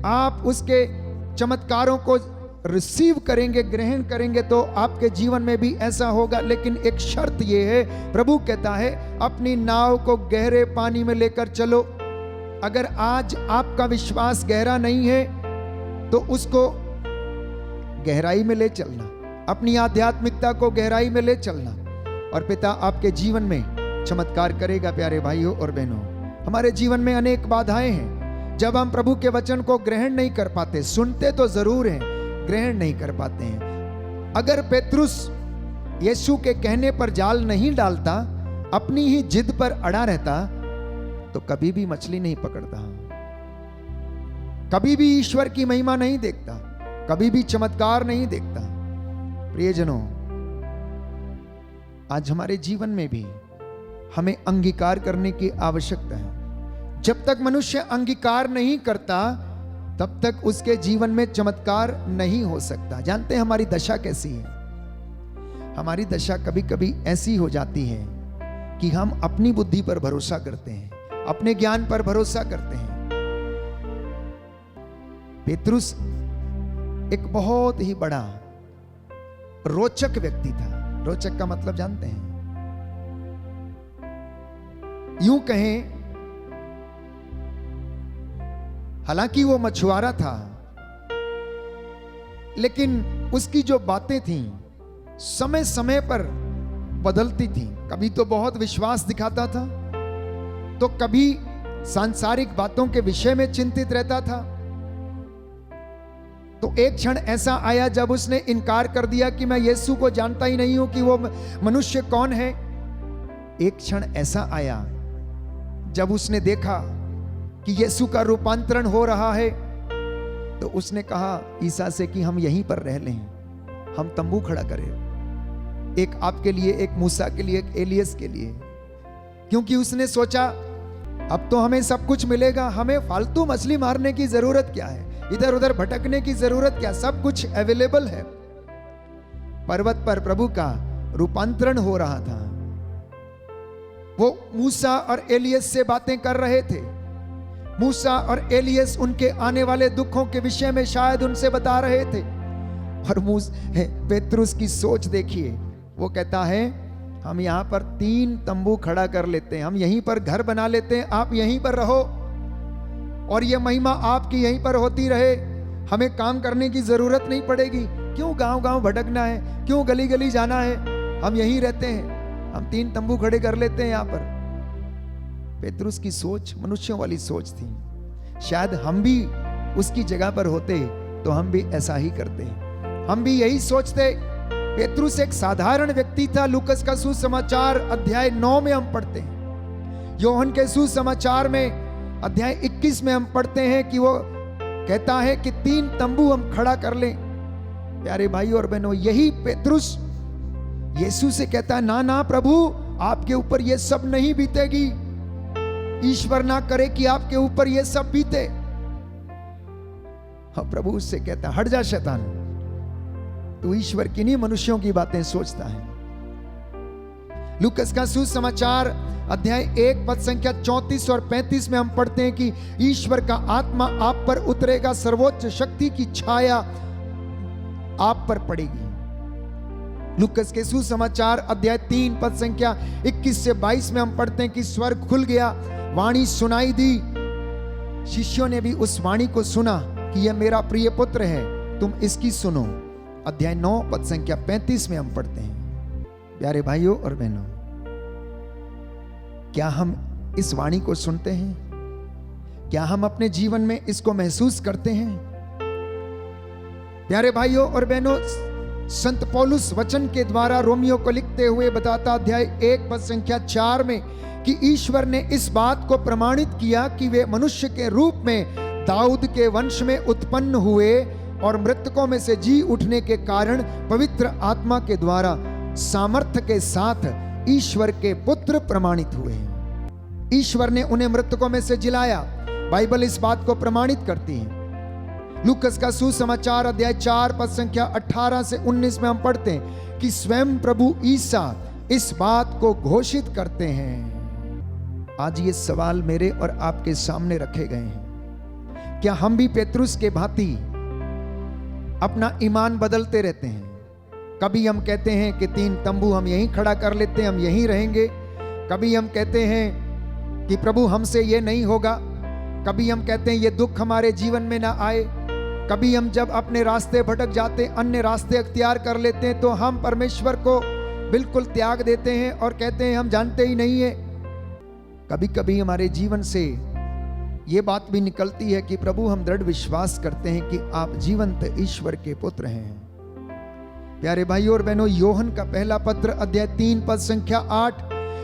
आप उसके चमत्कारों को रिसीव करेंगे, ग्रहण करेंगे, तो आपके जीवन में भी ऐसा होगा। लेकिन एक शर्त ये है, प्रभु कहता है अपनी नाव को गहरे पानी में लेकर चलो। अगर आज आपका विश्वास गहरा नहीं है तो उसको गहराई में ले चलना, अपनी आध्यात्मिकता को गहराई में ले चलना, और पिता आपके जीवन में चमत्कार करेगा। प्यारे भाइयों और बहनों, हमारे जीवन में अनेक बाधाएं हैं। जब हम प्रभु के वचन को ग्रहण नहीं कर पाते, सुनते तो जरूर हैं, ग्रहण नहीं कर पाते हैं। अगर पेतरुस यीशु के कहने पर जाल नहीं डालता, अपनी ही जिद पर अड़ा रहता, तो कभी भी मछली नहीं पकड़ता, कभी भी ईश्वर की महिमा नहीं देखता, कभी भी चमत्कार नहीं देखता। प्रियजनों, आज हमारे जीवन में भी हमें अंगीकार करने की आवश्यकता है। जब तक मनुष्य अंगीकार नहीं करता, तब तक उसके जीवन में चमत्कार नहीं हो सकता। जानते हैं हमारी दशा कैसी है? हमारी दशा कभी कभी ऐसी हो जाती है कि हम अपनी बुद्धि पर भरोसा करते हैं, अपने ज्ञान पर भरोसा करते हैं। पेतरुस एक बहुत ही बड़ा रोचक व्यक्ति था। रोचक का मतलब जानते हैं? यूं कहें, हालांकि वो मछुआरा था, लेकिन उसकी जो बातें थीं समय समय पर बदलती थीं। कभी तो बहुत विश्वास दिखाता था, तो कभी सांसारिक बातों के विषय में चिंतित रहता था। तो एक क्षण ऐसा आया जब उसने इनकार कर दिया कि मैं यीशु को जानता ही नहीं हूं कि वो मनुष्य कौन है। एक क्षण ऐसा आया जब उसने देखा कि यीशु का रूपांतरण हो रहा है, तो उसने कहा ईसा से कि हम यहीं पर रह लें, हम तंबू खड़ा करें, एक आपके लिए, एक मूसा के लिए, एक एलियस के लिए। क्योंकि उसने सोचा अब तो हमें सब कुछ मिलेगा, हमें फालतू मछली मारने की जरूरत क्या है, इधर उधर भटकने की जरूरत क्या, सब कुछ अवेलेबल है। पर्वत पर प्रभु का रूपांतरण हो रहा था। वो मूसा और एलियस से बातें कर रहे थे। मूसा और एलियस उनके आने वाले दुखों के विषय में शायद उनसे बता रहे थे। और पेतरुस की सोच देखिए, वो कहता है हम यहां पर 3 तंबू खड़ा कर लेते हैं, हम यहीं पर घर बना लेते हैं, आप यहीं पर रहो और ये महिमा आपकी यहीं पर होती रहे, हमें काम करने की जरूरत नहीं पड़ेगी। क्यों गांव गांव भटकना है, क्यों गली गली जाना है, हम यहीं रहते हैं, हम 3 तंबू खड़े कर लेते हैं यहां पर। पेतरुस की सोच मनुष्यों वाली सोच थी। शायद हम भी उसकी जगह पर होते तो हम भी ऐसा ही करते, हम भी यही सोचते। पेतरुस एक साधारण व्यक्ति था। लूकस का सुसमाचार अध्याय 9 में हम पढ़ते हैं। योहन के सुसमाचार में अध्याय 21 में हम पढ़ते हैं कि वो कहता है कि 3 तंबू हम खड़ा कर लें। प्यारे भाई और बहनों, यही पेतरुस यीशु से कहता है ना ना प्रभु, आपके ऊपर ये सब नहीं बीतेगी, ईश्वर ना करे कि आपके ऊपर ये सब बीते। हाँ, प्रभु उससे कहता हट जा शैतान, तू ईश्वर की नहीं मनुष्यों की बातें सोचता है। लूकस का सुसमाचार अध्याय 1 पद संख्या 34 और 35 में हम पढ़ते हैं कि ईश्वर का आत्मा आप पर उतरेगा, सर्वोच्च शक्ति की छाया आप पर पड़ेगी। लूकस के सुसमाचार अध्याय 3 पद संख्या 21 से 22 में हम पढ़ते हैं कि स्वर्ग खुल गया, वाणी सुनाई दी, शिष्यों ने भी उस वाणी को सुना कि यह मेरा प्रिय पुत्र है, तुम इसकी सुनो। अध्याय 9 पद संख्या 35 में हम पढ़ते हैं। प्यारे भाइयों और बहनों, क्या हम इस वाणी को सुनते हैं? क्या हम अपने जीवन में इसको महसूस करते हैं? प्यारे भाइयों और बहनों, संत पौलुस वचन के द्वारा रोमियो को लिखते हुए बताता अध्याय 1 पद संख्या 4 में कि ईश्वर ने इस बात को प्रमाणित किया कि वे मनुष्य के रूप में दाऊद के वंश में उत्पन्न हुए और मृतकों में से जी उठने के कारण पवित्र आत्मा के द्वारा सामर्थ्य के साथ ईश्वर के पुत्र प्रमाणित हुए हैं। ईश्वर ने उन्हें मृतकों में से जिलाया। बाइबल इस बात को प्रमाणित करती है। लूकस का सुसमाचार अध्याय 4 पद संख्या 18 से 19 में हम पढ़ते हैं कि स्वयं प्रभु ईसा इस बात को घोषित करते हैं। आज ये सवाल मेरे और आपके सामने रखे गए हैं। क्या हम भी पेतरुस के भांति अपना ईमान बदलते रहते हैं? कभी हम कहते हैं कि 3 तंबू हम यहीं खड़ा कर लेते हैं, हम यहीं रहेंगे। कभी हम कहते हैं कि प्रभु हमसे ये नहीं होगा। कभी हम कहते हैं ये दुख हमारे जीवन में ना आए। कभी हम जब अपने रास्ते भटक जाते, अन्य रास्ते अख्तियार कर लेते हैं, तो हम परमेश्वर को बिल्कुल त्याग देते हैं और कहते हैं हम जानते ही नहीं है। कभी कभी हमारे जीवन से ये बात भी निकलती है कि प्रभु हम दृढ़ विश्वास करते हैं कि आप जीवंत ईश्वर के पुत्र हैं। प्यारे भाइयों और बहनों, योहन का पहला पत्र अध्याय 3 पद संख्या 8,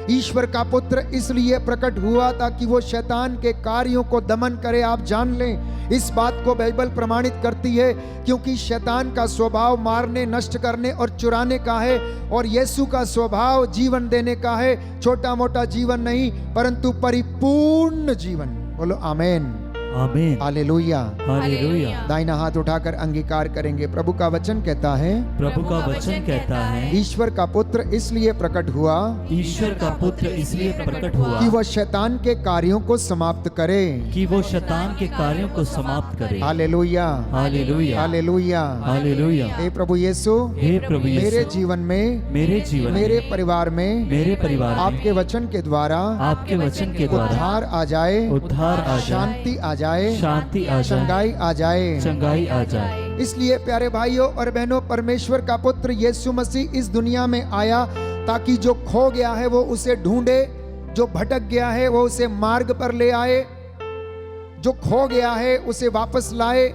ईश्वर का पुत्र इसलिए प्रकट हुआ ताकि वो शैतान के कार्यों को दमन करे। आप जान लें, इस बात को बाइबल प्रमाणित करती है, क्योंकि शैतान का स्वभाव मारने, नष्ट करने और चुराने का है, और यीशु का स्वभाव जीवन देने का है। छोटा मोटा जीवन नहीं, परंतु परिपूर्ण जीवन। बोलो आमेन, आमीन, हालेलुया। हालेलुया। दाहिना हाथ उठाकर अंगीकार करेंगे। प्रभु का वचन कहता है, प्रभु का वचन कहता है, ईश्वर का पुत्र इसलिए प्रकट हुआ, ईश्वर का पुत्र इसलिए प्रकट हुआ कि वह शैतान के कार्यों को समाप्त करे। कि वो शैतान के कार्यों को समाप्त करे। हालेलुया, हालेलुया, हालेलुया, हालेलुया। हे प्रभु यीशु, हे प्रभु यीशु, मेरे जीवन में, मेरे जीवन, मेरे परिवार में, मेरे परिवार में आपके वचन के द्वारा, आपके वचन के द्वारा उद्धार आ जाए, उद्धार आ जाए, शांति आ जाए, शांति आ जाए, चंगाई आ जाए, चंगाई आ जाए। इसलिए प्यारे भाइयों और बहनों, परमेश्वर का पुत्र यीशु मसीह इस दुनिया में आया ताकि जो खो गया है वो उसे ढूंढे, जो भटक गया है वो उसे मार्ग पर ले आए, जो खो गया है उसे वापस लाए,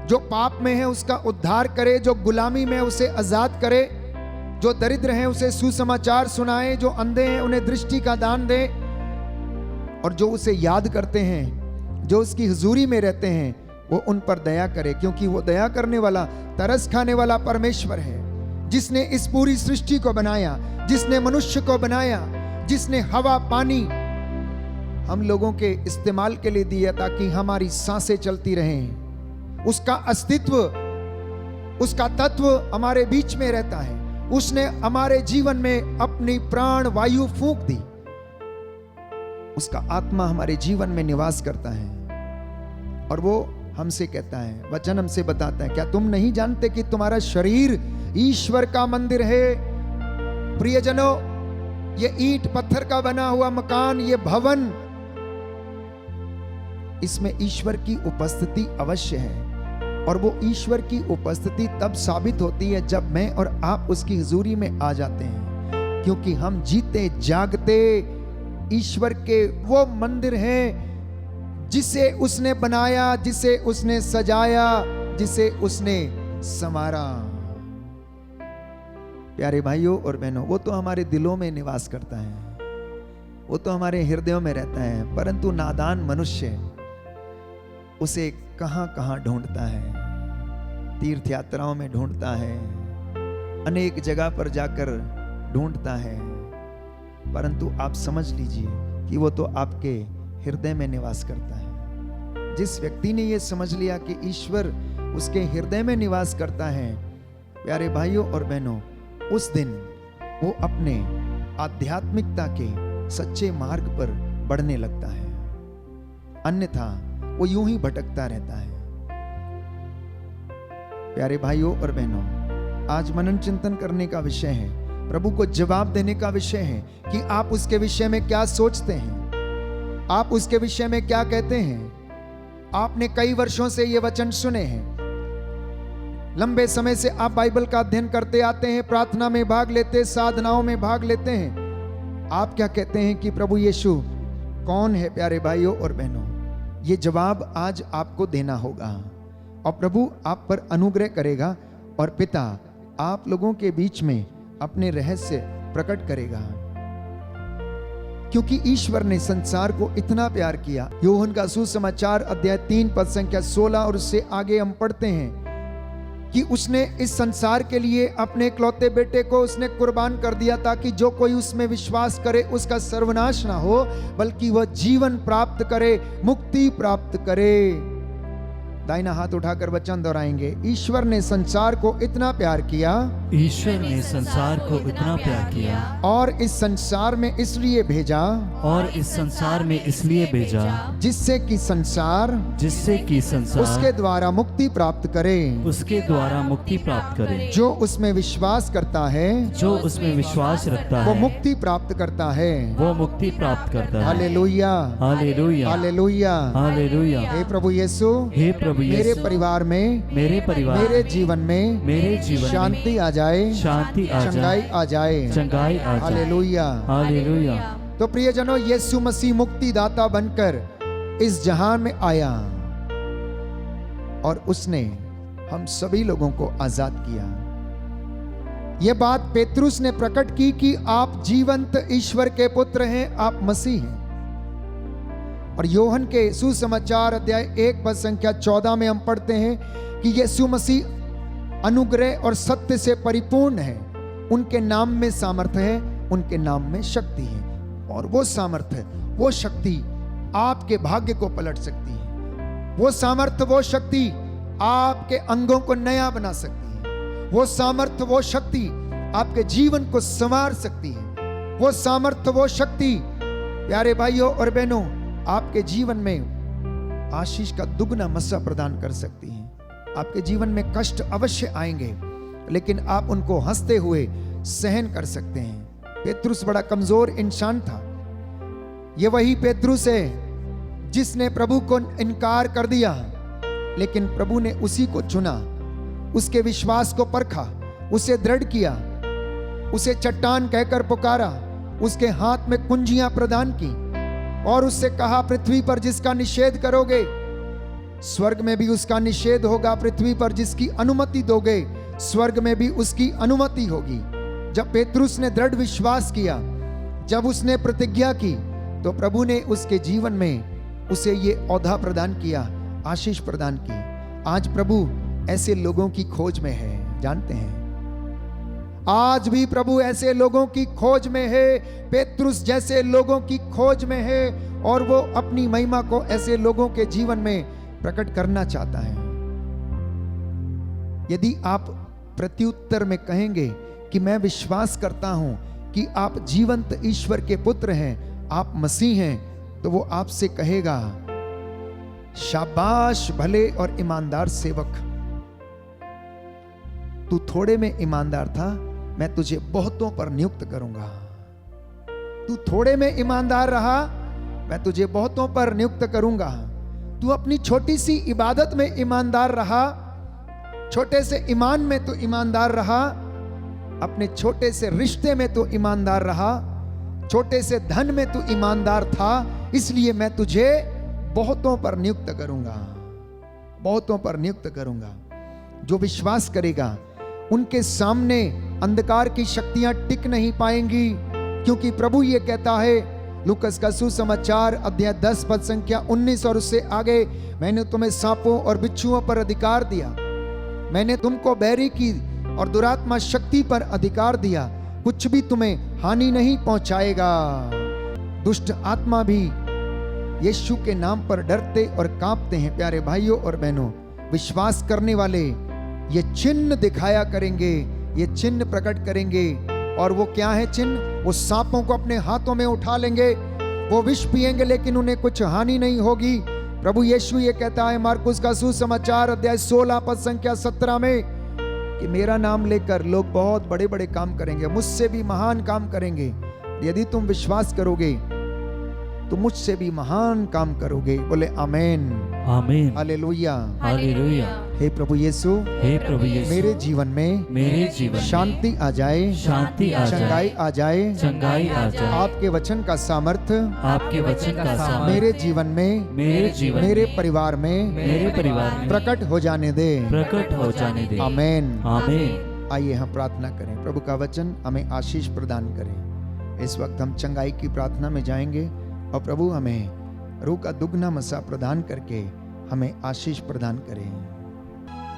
जो पाप में है उसका उद्धार करे, जो गुलामी में उसे आजाद करे, जो दरिद्र हैं उसे सुसमाचार सुनाए, जो अंधे हैं उन्हें दृष्टि का दान दे, और जो उसे याद करते हैं, जो उसकी हुजूरी में रहते हैं, वो उन पर दया करे, क्योंकि वो दया करने वाला, तरस खाने वाला परमेश्वर है, जिसने इस पूरी सृष्टि को बनाया, जिसने मनुष्य को बनाया, जिसने हवा पानी हम लोगों के इस्तेमाल के लिए दिया ताकि हमारी सांसें चलती रहें। उसका अस्तित्व, उसका तत्व हमारे बीच में रहता है। उसने हमारे जीवन में अपनी प्राण वायु फूंक दी, उसका आत्मा हमारे जीवन में निवास करता है, और वो हमसे कहता है, वचन हमसे बताता है, क्या तुम नहीं जानते कि तुम्हारा शरीर ईश्वर का मंदिर है? प्रियजनों, ये ईंट पत्थर का बना हुआ मकान, ये भवन, इसमें ईश्वर की उपस्थिति अवश्य है, और वो ईश्वर की उपस्थिति तब साबित होती है जब मैं और आप उसकी हुजूरी में आ जाते हैं, क्योंकि हम जीते जागते ईश्वर के वो मंदिर हैं जिसे उसने बनाया, जिसे उसने सजाया, जिसे उसने संवारा। प्यारे भाइयों और बहनों, वो तो हमारे दिलों में निवास करता है, वो तो हमारे हृदयों में रहता है, परंतु नादान मनुष्य उसे कहां कहां ढूंढता है। तीर्थ यात्राओं में ढूंढता है, अनेक जगह पर जाकर ढूंढता है, परंतु आप समझ लीजिए कि वो तो आपके हृदय में निवास करता है। जिस व्यक्ति ने ये समझ लिया कि ईश्वर उसके हृदय में निवास करता है, प्यारे भाइयों और बहनों, उस दिन वो अपने आध्यात्मिकता के सच्चे मार्ग पर बढ़ने लगता है, अन्यथा वो यूं ही भटकता रहता है। प्यारे भाइयों और बहनों, आज मनन चिंतन करने का विषय है, प्रभु को जवाब देने का विषय है कि आप उसके विषय में क्या सोचते हैं, आप उसके विषय में क्या कहते हैं। आपने कई वर्षों से ये वचन सुने हैं, लंबे समय से आप बाइबल का अध्ययन करते आते हैं, प्रार्थना में भाग लेते, साधनाओं में भाग लेते हैं। आप क्या कहते हैं कि प्रभु यीशु कौन है? प्यारे भाइयों और बहनों, ये जवाब आज आपको देना होगा, और प्रभु आप पर अनुग्रह करेगा, और पिता आप लोगों के बीच में अपने रहस्य प्रकट करेगा, क्योंकि ईश्वर ने संसार को इतना प्यार किया। यूहन्ना का सुसमाचार अध्याय 3 पद संख्या 16 और उससे आगे हम पढ़ते हैं कि उसने इस संसार के लिए अपने इकलौते बेटे को उसने कुर्बान कर दिया, ताकि जो कोई उसमें विश्वास करे उसका सर्वनाश ना हो, बल्कि वह जीवन प्राप्त करे, मुक्ति प्राप्त करे। दाहिना हाथ उठाकर वचन दोहराएंगे। ईश्वर ने संसार को इतना प्यार किया ईश्वर ने संसार को इतना प्यार किया और इस संसार में इसलिए भेजा और इस संसार में इसलिए भेजा जिससे कि संसार संसार उसके द्वारा मुक्ति प्राप्त करे। उसके द्वारा मुक्ति प्राप्त करे। जो उसमें विश्वास करता है जो उसमें विश्वास रखता वो है मुक्ति प्राप्त करता है। वो मुक्ति प्राप्त करता है। हालेलुया, हालेलुया, हालेलुया, हालेलुया। हे प्रभु यीशु, हे प्रभु मेरे यीशु, परिवार में, मेरे जीवन में शांति आ जाए, शांति आ चंगाई जाए, आ जाए। चंगाई आ जाए। Hallelujah, hallelujah. तो प्रियजनों, यीशु मसीह मुक्तिदाता बनकर इस जहान में आया और उसने हम सभी लोगों को आजाद किया। यह बात पेतरुस ने प्रकट की कि आप जीवंत ईश्वर के पुत्र हैं, आप मसीह हैं। और योहन के सुसमाचार अध्याय 1 पद संख्या 14 में हम पढ़ते हैं कि यीशु मसीह अनुग्रह और सत्य से परिपूर्ण है। उनके नाम में सामर्थ्य है, उनके नाम में शक्ति है। और वो सामर्थ्य, वो शक्ति आपके भाग्य को पलट सकती है। वो सामर्थ्य, वो शक्ति आपके अंगों को नया बना सकती है। वो सामर्थ्य, वो शक्ति आपके जीवन को संवार सकती है। वो सामर्थ्य, वो शक्ति प्यारे भाइयों और बहनों आपके जीवन में आशीष का दुगना मस्सा प्रदान कर सकती हैं। आपके जीवन में कष्ट अवश्य आएंगे, लेकिन आप उनको हंसते हुए सहन कर सकते हैं। पेतरुस बड़ा कमजोर इंसान था। यह वही पेतरुस है जिसने प्रभु को इनकार कर दिया, लेकिन प्रभु ने उसी को चुना, उसके विश्वास को परखा, उसे दृढ़ किया, उसे चट्टान कहकर पुकारा, उसके हाथ में कुंजियां प्रदान की और उससे कहा, पृथ्वी पर जिसका निषेध करोगे स्वर्ग में भी उसका निषेध होगा, पृथ्वी पर जिसकी अनुमति दोगे स्वर्ग में भी उसकी अनुमति होगी। जब पेतरुस ने दृढ़ विश्वास किया, जब उसने प्रतिज्ञा की, तो प्रभु ने उसके जीवन में उसे ये औधा प्रदान किया, आशीष प्रदान की। आज प्रभु ऐसे लोगों की खोज में है, जानते हैं, आज भी प्रभु ऐसे लोगों की खोज में है, पेतरुस जैसे लोगों की खोज में है, और वो अपनी महिमा को ऐसे लोगों के जीवन में प्रकट करना चाहता है। यदि आप प्रत्युत्तर में कहेंगे कि मैं विश्वास करता हूं कि आप जीवंत ईश्वर के पुत्र हैं, आप मसीह हैं, तो वो आपसे कहेगा, शाबाश भले और ईमानदार सेवक, तू थोड़े में ईमानदार था, मैं तुझे बहुतों पर नियुक्त करूंगा। तू थोड़े में ईमानदार रहा, मैं तुझे बहुतों पर नियुक्त करूंगा। तू अपनी छोटी सी इबादत में ईमानदार रहा, छोटे से ईमान में तो ईमानदार रहा, अपने छोटे से रिश्ते में तो ईमानदार रहा, छोटे से धन में तू ईमानदार था, इसलिए मैं तुझे बहुतों पर नियुक्त करूंगा, बहुतों पर नियुक्त करूंगा। जो विश्वास करेगा उनके सामने अंधकार की शक्तियां टिक नहीं पाएंगी, क्योंकि प्रभु ये कहता है, लूकस का सुसमाचार अध्याय 10 पद संख्या 19 और उससे आगे, मैंने तुम्हें सांपों और बिच्छुओं पर अधिकार दिया, मैंने तुमको बैरी की और दुरात्मा शक्ति पर अधिकार दिया, कुछ भी तुम्हें हानि नहीं पहुंचाएगा। दुष्ट आत्मा भी यीशु के नाम पर डरते और कांपते हैं। प्यारे भाइयों और बहनों, विश्वास करने वाले ये चिन्ह दिखाया करेंगे, ये चिन्ह प्रकट करेंगे। और वो क्या है चिन्ह? वो सांपों को अपने हाथों में उठा लेंगे, वो विष पिएंगे लेकिन उन्हें कुछ हानि नहीं होगी। प्रभु यीशु ये कहता है मार्कुस का सुसमाचार अध्याय 16 पद संख्या 17 में कि मेरा नाम लेकर लोग बहुत बड़े बड़े काम करेंगे, मुझसे भी महान काम करेंगे। यदि तुम विश्वास करोगे तो मुझसे भी महान काम करोगे। बोले आमीन, आमीन, हालेलुया, हालेलुया। हे प्रभु यीशु, हे प्रभु यीशु, मेरे जीवन में शांति आ जाए, शांति आ जाए, चंगाई आ जाए, चंगाई आ जाए। आपके वचन का सामर्थ्य आपके वचन का सामर्थ्य मेरे जीवन में, मेरे परिवार में प्रकट हो जाने दे, प्रकट हो जाने दे। आमीन, आमीन। आइए हम प्रार्थना करें। प्रभु का वचन हमें आशीष प्रदान करें। इस वक्त हम चंगाई की प्रार्थना में जाएंगे और प्रभु हमें रूह का दुगना मसा प्रदान करके हमें आशीष प्रदान करें।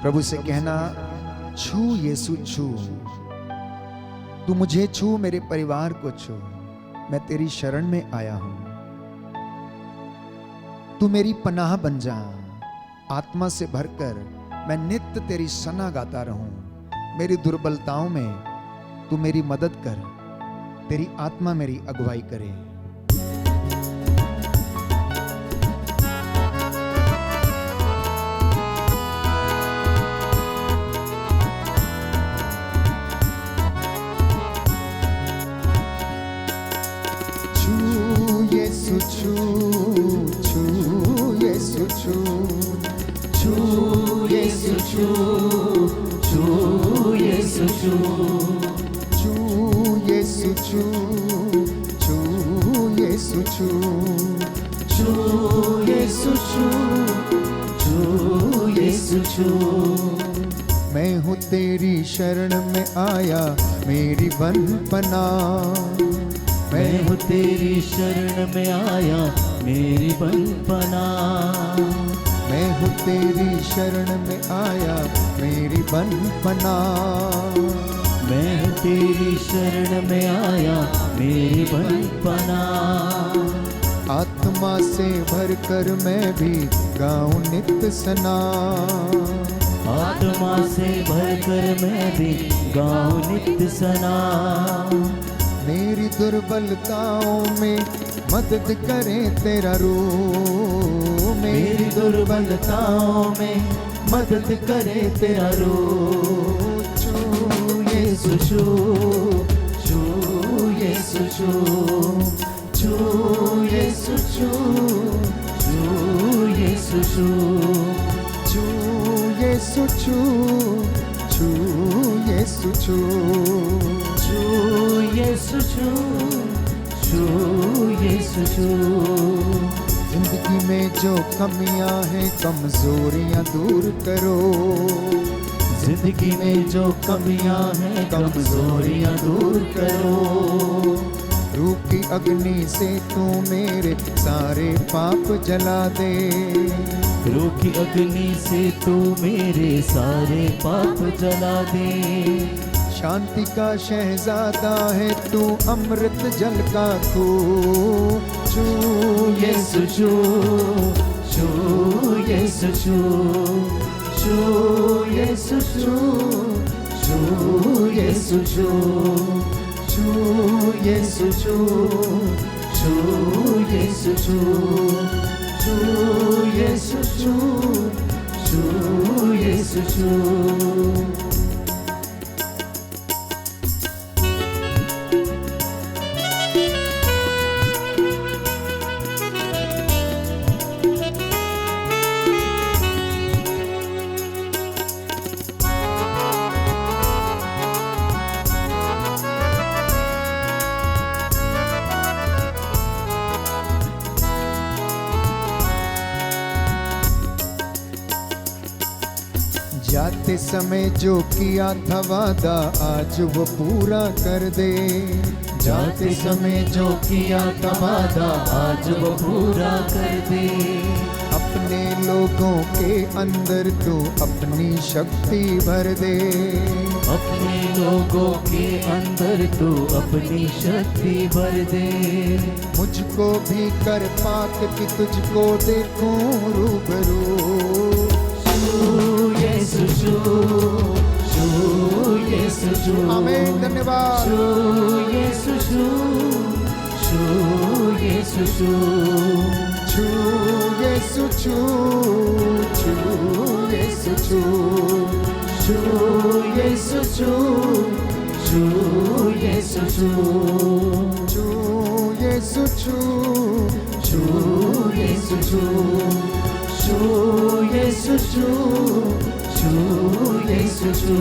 प्रभु से कहना, छू यीशु छू, तू मुझे छू, मेरे परिवार को छू, मैं तेरी शरण में आया हूं, तू मेरी पनाह बन जा, आत्मा से भरकर मैं नित्य तेरी सना गाता रहूं। मेरी दुर्बलताओं में तू मेरी मदद कर, तेरी आत्मा मेरी अगुवाई करे। यीशु छू छू यीशु छू छू यीशु छू छू यीशु छू छू यीशु छू छू यीशु छू छू यीशु छू छू यीशु छू। मैं हूँ तेरी शरण में आया, मेरी बंधपना। मैं हूँ तेरी शरण में आया, मेरी बंधपना। मैं हूँ तेरी शरण में आया, मेरी बंधपना। मैं हूँ तेरी शरण में आया, मेरी बंधपना। आत्मा से भरकर मैं भी गाऊं नित्य सना। आत्मा से भरकर मैं भी गाऊं नित्य सना। मेरी दुर्बलताओं में मदद करे तेरा रूह। मेरी दुर्बलताओं में मदद करे तेरा रूह। छू यीशु छू छू यीशु छू छू यीशु छू छू यीशु छू छू यीशु छू छू यीशु छू छू यीशु छू छू यीशु छू। जिंदगी में जो कमियां हैं, कमजोरियां दूर करो। जिंदगी में जो कमियां हैं, कमजोरियां दूर करो। रूह की अग्नि से तू मेरे सारे पाप जला दे। रूह की अग्नि से तू मेरे सारे पाप जला दे। शांति का शहजादा है तू, अमृत जल का खूह। छू यीशु छू छू यीशु छू छू यीशु छू छू यीशु छू छू यीशु छू छू यीशु छू छू यीशु छू छू यीशु छू। जाते समय जो किया था वादा, आज वो पूरा कर दे। जाते समय जो किया था वादा, आज वो पूरा कर दे। अपने लोगों के अंदर तू अपनी शक्ति भर दे। अपने लोगों के अंदर तू अपनी शक्ति भर दे। मुझको भी कर पाक कि तुझको देखूं रूबरू। यीशु छू छू यीशु छू। आमीन, धन्यवाद। छू यीशु छू छू यीशु छू छू यीशु छू छू यीशु छू छू यीशु छू छू यीशु छू छू यीशु छू छू यीशु छू छू यीशु छू छू यीशु छू छू यीशु छू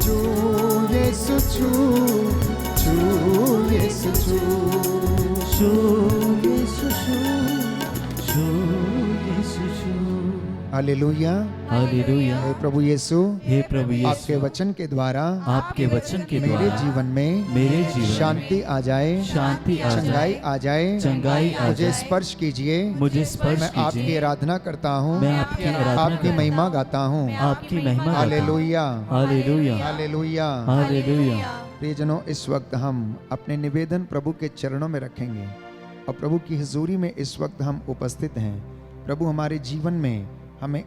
छू यीशु छू छू यीशु छू छू यीशु छू। हालेलुया। हालेलुया। हे प्रभु यीशु, हे प्रभु यीशु, आपके वचन के द्वारा आपके वचन के मेरे द्वारा जीवन में मेरे जीवन शांति आ जाए, शांति आ चंगाई जाए, आ जाए, चंगाई आ मुझे जाए। स्पर्श कीजिए। मुझे स्पर्श मैं आपकी कीजिए। आराधना करता हूँ, मैं आपकी आराधना आपकी करता हूँ। महिमा गाता हूँ। आपकी महिमा गाता हूँ। हालेलुया, हालेलुया। हालेलुया। हालेलुया। प्रियजनों, इस वक्त हम अपने निवेदन प्रभु के चरणों में रखेंगे और प्रभु की हुजूरी में इस वक्त हम उपस्थित हैं। प्रभु हमारे जीवन में हमें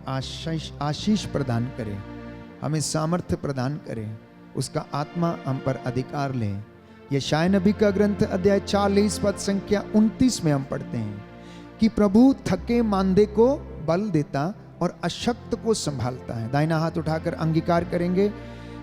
आशीष प्रदान करे, हमें सामर्थ्य प्रदान करे, उसका आत्मा हम पर अधिकार ले। यशायाह नबी का ग्रंथ अध्याय 40 पद संख्या 29 में हम पढ़ते हैं कि प्रभु थके मांदे को बल देता और अशक्त को संभालता है। दाहिना हाथ उठाकर अंगीकार करेंगे,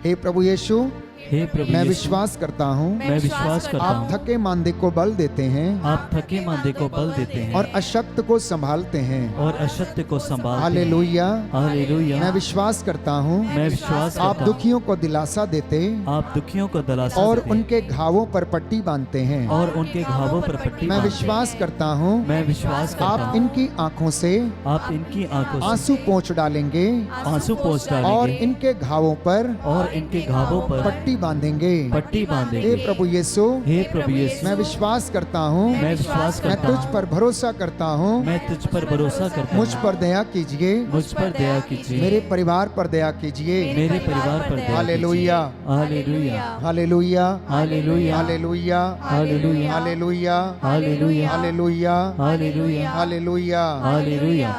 हे प्रभु यीशु, हे प्रभु मैं यीशु, विश्वास करता हूँ मैं विश्वास करता आप हूँ थके मांदे को बल देते हैं आप थके मांदे को बल देते हैं और अशक्त को संभालते हैं। और अशक्त को संभालते हैं। हालेलुया। हालेलुया। मैं विश्वास करता हूँ मैं विश्वास आप करता हूँ दुखियों को दिलासा देते आप दुखियों को दिलासा और देते हैं उनके घावों पर पट्टी बांधते हैं। और उनके घावों पर पट्टी मैं बांधते हैं। विश्वास करता हूँ मैं विश्वास करता आप हूँ इनकी आंखों से आप इनकी आंखों से आंसू पोंछ डालेंगे आंसू पोंछ और डालेंगे इनके घावों पर और इनके घावों पर पट्टी बांधेंगे। पट्टी हे बांधेंगे। प्रभु यीशु, हे प्रभु यीशु, मैं विश्वास करता हूँ मैं विश्वास मैं करता तुझ हूँ पर भरोसा करता हूँ मैं तुझ पर भरोसा करता मुझ हूँ पर दया कीजिए, मुझ पर दया कीजिए मेरे परिवार पर दया कीजिए। मेरे परिवार पर दया हालेलुया, हालेलुया हालेलुया, हालेलुया हालेलुया, हालेलुया हालेलुया, हालेलुया हालेलुया, हालेलुया हालेलुया। हालेलुया।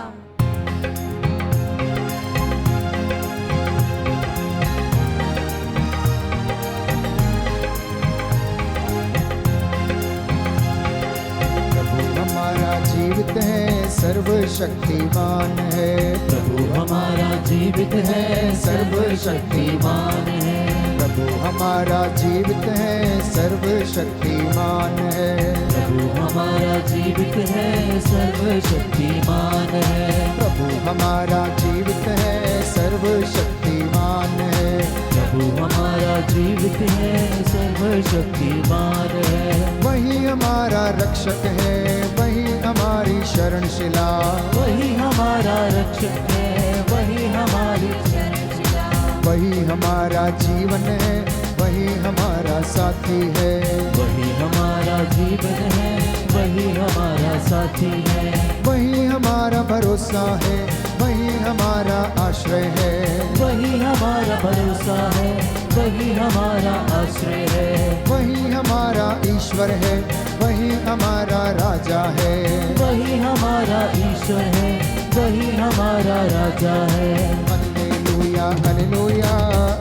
प्रभु हमारा जीवित है, सर्वशक्तिमान है। प्रभु हमारा जीवित है, सर्वशक्तिमान है। प्रभु हमारा जीवित है, सर्वशक्तिमान है। प्रभु हमारा जीवित है, सर्वशक्तिमान है। प्रभु हमारा जीवित है, सर्वशक्तिमान है। प्रभु हमारा जीवित है, सर्वशक्तिमान है। वही हमारा रक्षक है, वही हमारी शरणशिला। वही हमारा रक्षक है, वही हमारी शरणशिला। वही हमारा जीवन है, वही हमारा साथी है। वही हमारा जीवन है, वही हमारा साथी है। वही हमारा भरोसा है, वही हमारा आश्रय है। वही हमारा भरोसा है, वही हमारा आश्रय है। वही हमारा ईश्वर है, वही हमारा राजा है। वही हमारा ईश्वर है, वही हमारा राजा है। हालेलुया, हालेलुया,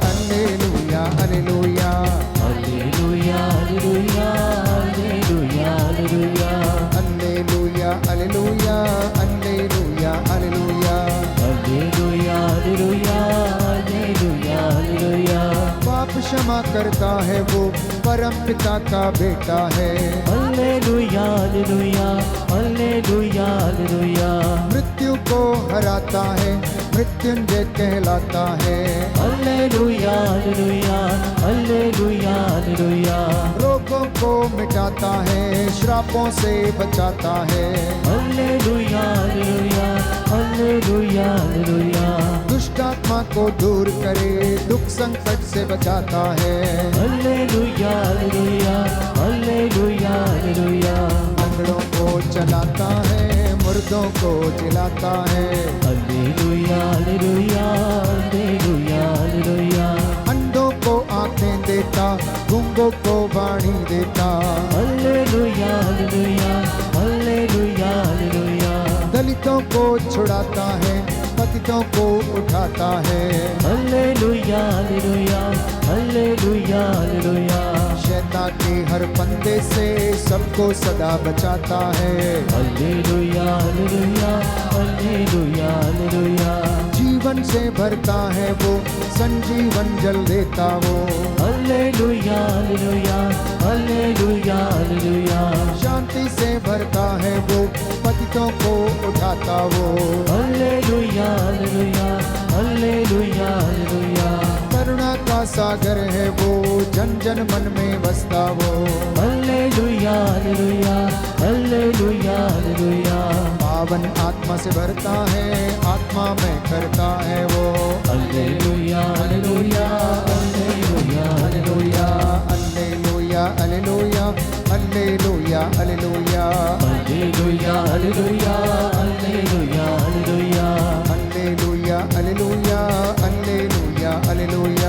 हालेलुया, हालेलुया। हालेलुया, हालेलुया, हालेलुया, हालेलुया। हालेलुया, हालेलुया, हालेलुया, हालेलुया। हालेलुया, हालेलुया, हालेलुया, हालेलुया। पाप क्षमा करता है वो परम पिता का बेटा है। हालेलुया, हालेलुया, हालेलुया, हालेलुया। मृत्यु को हराता है, मृत्युंजय कहलाता है। हालेलुया, हालेलुया, हालेलुया, हालेलुया। रोगों को मिटाता है, श्रापों से बचाता है। हालेलुया, हालेलुया, हालेलुया, हालेलुया। दुष्ट आत्मा को दूर करे, दुख संकट से बचाता है। हालेलुया, हालेलुया, हालेलुया, हालेलुया। अंधड़ों को चलाता है, मुर्दों को जिलाता है। हालेलुया, हालेलुया, हालेलुया, हालेलुया। अंधों को आंखें देता, गूंगों को वाणी देता। हालेलुया, हालेलुया, हालेलुया, हालेलुया। दलितों को छुड़ाता है, पतितों को उठाता है। हालेलुया, हालेलुया, हालेलुया, हालेलुया। शैतान के हर फंदे से सबको सदा बचाता है। हालेलुया, हालेलुया, हालेलुया, हालेलुया। जीवन से भरता है वो, संजीवन जल देता वो। हालेलुया, हालेलुया, हालेलुया, हालेलुया। शांति से भरता है वो, पतितों को उठाता वो। हालेलुया, हालेलुया, हालेलुया, हालेलुया। करुणा का सागर है वो, जन जन मन में बसता वो। हालेलुया, हालेलुया, हालेलुया, हालेलुया। पावन आत्मा से भरता है, आत्मा में करता है वो। हालेलुया, हालेलुया, हालेलुया, हालेलुया। हालेलुया, हालेलुया, हालेलुया, हालेलुया। हालेलुया, हालेलुया, हालेलुया, हालेलुया। हालेलुया, हालेलुया, हालेलुया, हालेलुया।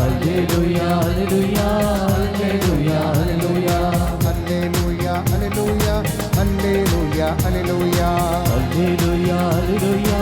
हालेलुया, हालेलुया, हालेलुया, हालेलुया। हालेलुया, हालेलुया, हालेलुया, हालेलुया। हालेलुया, हालेलुया,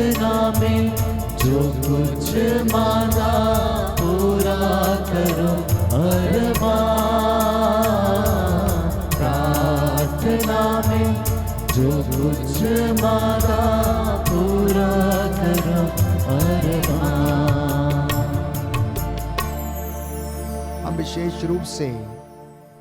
प्रार्थना में जो कुछ मांगा पूरा करो अरमान। प्रार्थना में जो कुछ मांगा पूरा करो अरमान। हम विशेष रूप से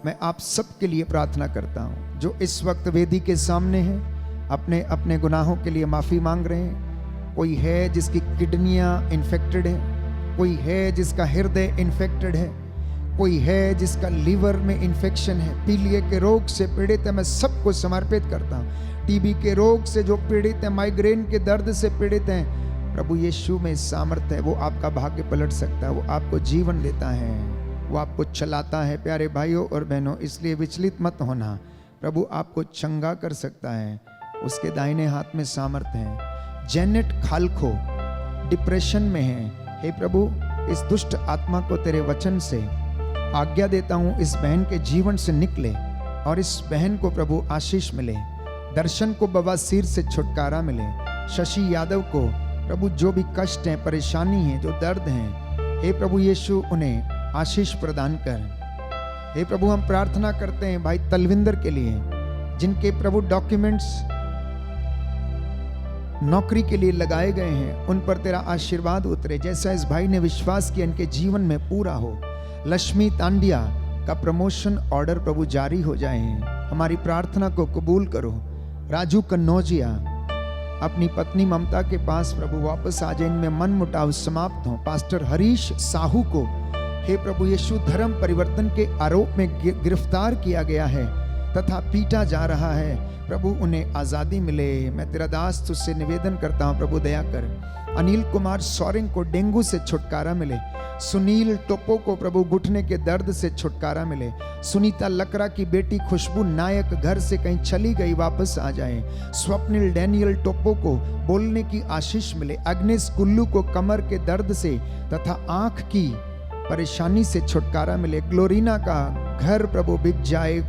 मैं आप सबके लिए प्रार्थना करता हूं जो इस वक्त वेदी के सामने हैं, अपने अपने गुनाहों के लिए माफी मांग रहे हैं। कोई है जिसकी किडनियां इन्फेक्टेड है, कोई है जिसका हृदय इन्फेक्टेड है, कोई है जिसका लीवर में इन्फेक्शन है, पीलिया के रोग से पीड़ित है। मैं सबको समर्पित करता हूं। टीबी के रोग से जो पीड़ित है, माइग्रेन के दर्द से पीड़ित हैं, प्रभु यीशु में सामर्थ्य है। वो आपका भाग्य पलट सकता है, वो आपको जीवन देता है, वो आपको चलाता है। प्यारे भाइयों और बहनों, इसलिए विचलित मत होना। प्रभु आपको चंगा कर सकता है, उसके दाहिने हाथ में सामर्थ्य है। जेनेट खालखो डिप्रेशन में है। हे प्रभु, इस दुष्ट आत्मा को तेरे वचन से आज्ञा देता हूं, इस बहन के जीवन से निकले और इस बहन को प्रभु आशीष मिले। दर्शन को बवासीर से छुटकारा मिले। शशि यादव को प्रभु जो भी कष्ट हैं, परेशानी है, जो दर्द हैं, हे प्रभु यीशु उन्हें आशीष प्रदान कर। हे प्रभु, हम प्रार्थना करते हैं भाई तलविंदर के लिए, जिनके प्रभु डॉक्यूमेंट्स नौकरी के लिए लगाए गए हैं, उन पर तेरा आशीर्वाद उतरे। जैसा इस भाई ने विश्वास किया, इनके जीवन में पूरा हो। लक्ष्मी तांडिया का प्रमोशन ऑर्डर प्रभु जारी हो जाए। हमारी प्रार्थना को कबूल करो। राजू कन्नौजिया अपनी पत्नी ममता के पास प्रभु वापस आ जाए, इनमें मन मुटाव समाप्त हो। पास्टर हरीश साहू को हे प्रभु यीशु धर्म परिवर्तन के आरोप में गिरफ्तार किया गया है तथा पीटा जा रहा है, प्रभु उन्हें आजादी मिले। मैं तेरा दास तुझसे निवेदन करता हूं, प्रभु दया कर। अनिल कुमार सोरेंग को डेंगू से छुटकारा मिले। सुनील टोपो को प्रभु घुटने के दर्द से छुटकारा मिले। सुनीता लकड़ा की बेटी खुशबू नायक घर से कहीं चली गई, वापस आ जाए। स्वप्निल डैनियल टोपो को बोलने की आशीष मिले। अग्नेश कुल्लू को कमर के दर्द से तथा आंख की परेशानी से छुटकारा मिले। ग्लोरीना का घर प्रभु बिक जाए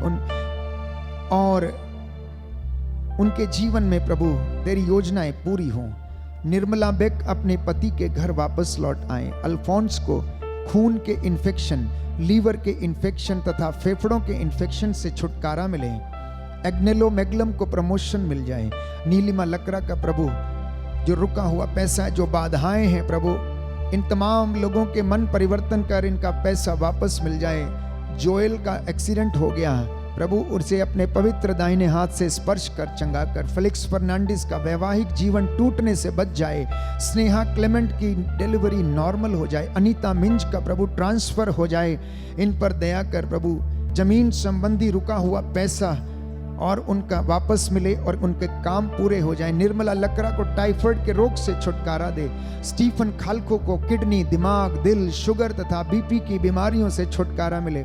और उनके जीवन में प्रभु तेरी योजनाएं पूरी हों। निर्मला बेक अपने पति के घर वापस लौट आए। अल्फोंस को खून के इन्फेक्शन, लीवर के इन्फेक्शन तथा फेफड़ों के इन्फेक्शन से छुटकारा मिले। एग्नेलो मैगलम को प्रमोशन मिल जाए। नीलिमा लकड़ा का प्रभु जो रुका हुआ पैसा, जो बाधाएं हैं प्रभु, इन तमाम लोगों के मन परिवर्तन कर इनका पैसा वापस मिल जाए। जोएल का एक्सीडेंट हो गया, प्रभु उसे अपने पवित्र दाहिने हाथ से स्पर्श कर चंगा कर। फेलिक्स फर्नांडिस का वैवाहिक जीवन टूटने से बच जाए। स्नेहा क्लेमेंट की डिलीवरी नॉर्मल हो जाए। अनीता मिंज का प्रभु ट्रांसफर हो जाए, इन पर दया कर प्रभु। जमीन संबंधी रुका हुआ पैसा और उनका वापस मिले और उनके काम पूरे हो जाए। निर्मला लकड़ा को टाइफाइड के रोग से छुटकारा दे। स्टीफन खालको को किडनी, दिमाग, दिल, शुगर तथा बीपी की बीमारियों से छुटकारा मिले।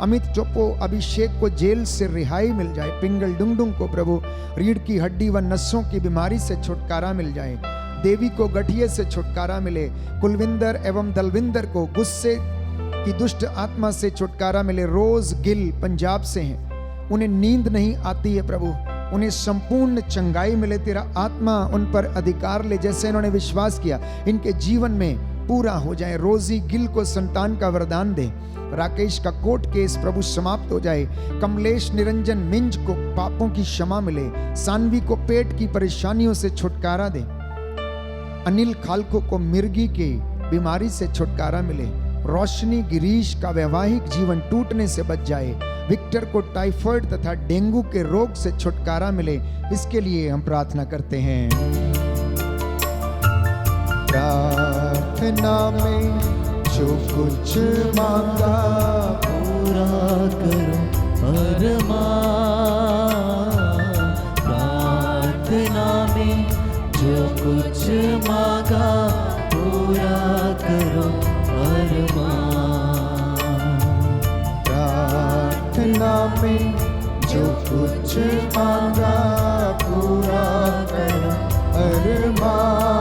अमित चोपो अभिषेक को जेल से रिहाई मिल जाए। पिंगल डुंगडुंग को प्रभु रीढ़ की हड्डी व नसों की बीमारी से छुटकारा मिल जाए। देवी को गठिए से छुटकारा मिले। कुलविंदर एवं दलविंदर को गुस्से की दुष्ट आत्मा से छुटकारा मिले। रोज गिल पंजाब से हैं, उन्हें नींद नहीं आती है प्रभु, उन्हें संपूर्ण चंगाई मिले। तेरा आत्मा उन पर अधिकार ले, जैसे इन्होंने विश्वास किया इनके जीवन में पूरा हो जाए। रोजी गिल को संतान का वरदान दे। राकेश का कोर्ट केस प्रभु समाप्त हो जाए। कमलेश निरंजन मिंज को पापों की क्षमा मिले। सानवी को पेट की परेशानियों से छुटकारा दे। अनिल खालको को मिर्गी की बीमारी से छुटकारा मिले। रोशनी गिरीश का वैवाहिक जीवन टूटने से बच जाए। विक्टर को टाइफाइड तथा डेंगू के रोग से छुटकारा मिले। इसके लिए हम प्रार्थना करते हैं। प्रार्थना में जो कुछ मांगा पूरा करो अरमान। प्रार्थना में जो कुछ मांगा पूरा करो अरमान। प्रार्थना में जो कुछ मांगा पूरा करो अरमान।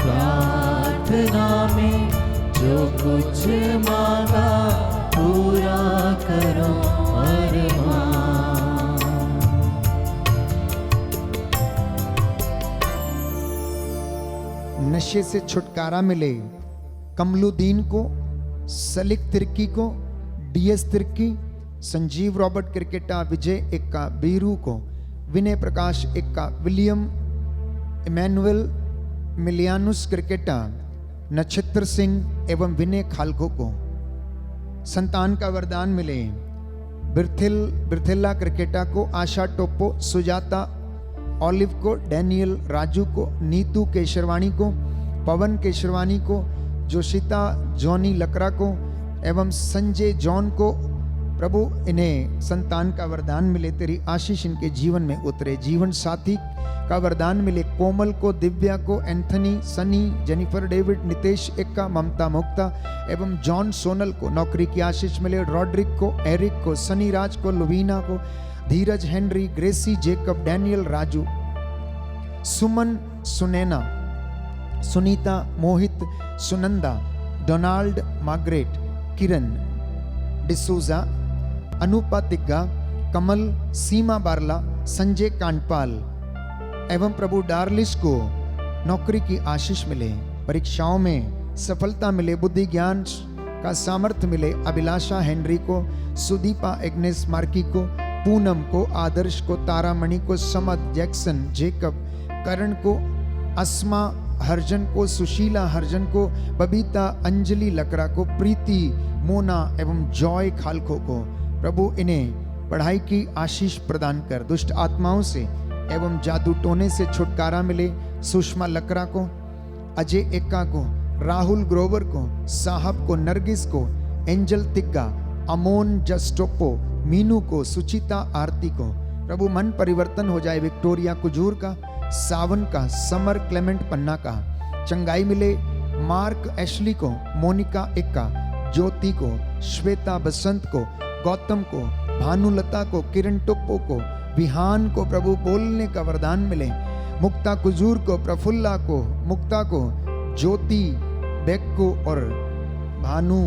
प्रार्थना में जो कुछ मांगा पूरा करो अरमान। नशे से छुटकारा मिले कमलुद्दीन को, सलिक तिर्की को, डीएस तिर्की, संजीव रॉबर्ट क्रिकेटा, विजय एक्का बीरू को, विनय प्रकाश एक्का, विलियम इमैनुअल मिलियानुस क्रिकेटा, नक्षत्र सिंह एवं विनय खालको को संतान का वरदान मिले। बिरथिल्ला क्रिकेटा को, आशा टोप्पो, सुजाता ऑलिव को, डैनियल राजू को, नीतू केशरवाणी को, पवन केशरवाणी को, जोशिता जॉनी लकरा को एवं संजय जॉन को। प्रभु इन्हें संतान का वरदान मिले, तेरी आशीष इनके जीवन में उतरे। जीवन साथी का वरदान मिले कोमल को, दिव्या को, Anthony, Sunny, Jennifer David, Nitesh Ekka, Mamta Mukta एवं जॉन सोनल को नौकरी की आशीष मिले। रॉड्रिक को, एरिक को, सनी राज को, लुवीना को, Dheeraj Henry, Gracy Jacob, Daniel Raju, Suman, Sunaina, Sunita, Mohit, Sunanda, Donald, Margaret, Kiran D'Souza, Anupa Tigga, Kamal, Seema Barla, Sanjay Kandpal एवं प्रभु डार्लिस को नौकरी की आशीष मिले, परीक्षाओं में सफलता मिले, बुद्धि ज्ञान का सामर्थ्य मिले। अभिलाषा हेनरी को, सुदीपा एग्नेस मार्की को, पूनम को, आदर्श को, तारामणि को, समद, जैक्सन, जेकब, करण को, अस्मा हरजन को, सुशीला हरजन को, बबीता, अंजलि लकरा को, प्रीति, मोना एवं जॉय खालको को। प्रभु इन्हें पढ़ाई की आशीष प्रदान कर, दुष्ट आत्माओं से एवं जादू टोने से छुटकारा मिले। सुषमा लकरा को, अजय एक्का को, राहुल ग्रोवर को, साहब को, नरगिस को, एंजल तिग्गा, अमोन जस्टोपो, मीनू को, सुचिता आरती को। प्रभु मन परिवर्तन हो जाए विक्टोरिया कुजूर का, सावन का, समर क्लेमेंट पन्ना का। चंगाई मिले मार्क एशली को, मोनिका एक्का, ज्योति को, श्वेता बसंत को, गौतम को, भानुलता को, किरण टुप्पो को, विहान को प्रभु बोलने का वरदान मिले। मुक्ता कुजूर को, प्रफुल्ला को, मुक्ता को, ज्योति बेक को और भानु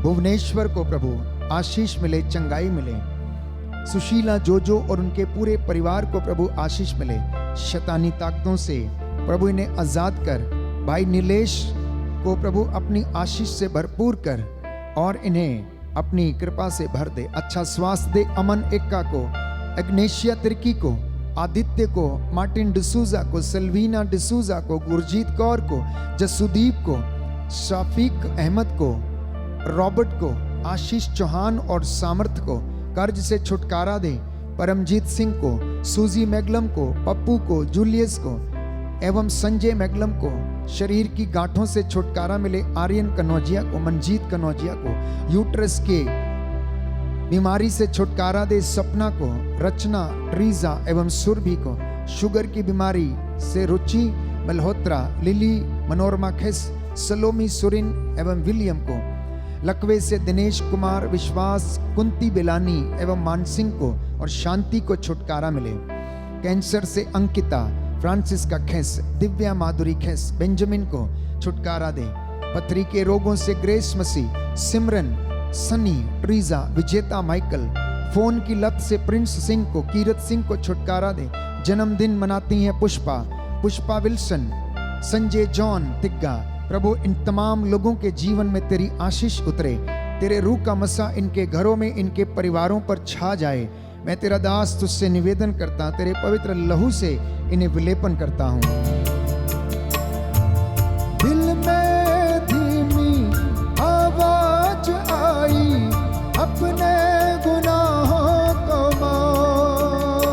भुवनेश्वर को प्रभु आशीष मिले, चंगाई मिले। सुशीला जोजो और उनके पूरे परिवार को प्रभु आशीष मिले। शैतानी ताकतों से प्रभु इन्हें आजाद कर। भाई नीलेश को प्रभु अपनी आशीष से भरपूर कर और इन्हें अपनी कृपा से भर दे। अच्छा स्वास्थ्य दे अमन एक्का को, एग्नेशिया तिर्की को, आदित्य को, मार्टिन डिसूजा को, सेल्वीना डिसूजा को, गुरजीत कौर को, जसुदीप को, शाफिक अहमद को, रॉबर्ट को, आशीष चौहान और सामर्थ को कर्ज से छुटकारा दे। परमजीत सिंह को, सूजी मैगलम को, पप्पू को, जूलियस को एवं संजय मैगलम को शरीर की गांठों से छुटकारा मिले। आर्यन कनौजिया को, मनजीत कनौजिया को यूट्रस के बीमारी से छुटकारा दे। सपना को, रचना, ट्रीजा एवं सुरभि को शुगर की बीमारी से रुचि मल्होत्रा, लिली, मनोरमा खेस, सलोमी सुरिन एवं विलियम को। लकवे से दिनेश कुमार, विश्वास, कुंती बेलानी एवं मानसिंह को और शांति को छुटकारा मिले। कैंसर से अंकिता, फ्रांसिस्का खेस, दिव्या माधुरी खेस, बेंजामिन को छुटकारा दे। पथरी के रोगों से ग्रेस मसीह, सिमरन, सनी, ट्रीजा, विजेता माइकल, फोन की लत से प्रिंस सिंह को, कीरत सिंह को छुटकारा दे। जन्मदिन मनाती हैं पुष्पा विल्सन, संजय जॉन तिग्गा। प्रभु इन तमाम लोगों के जीवन में तेरी आशीष उतरे, तेरे रूह का मसा इनके घरों में, इनके परिवारों पर छा जाए। मैं तेरा दास तुझसे निवेदन करता, तेरे पवित्र लहू से इन्हें विलेपन करता हूं। दिल में धीमी आवाज आई, अपने गुनाहों को मान।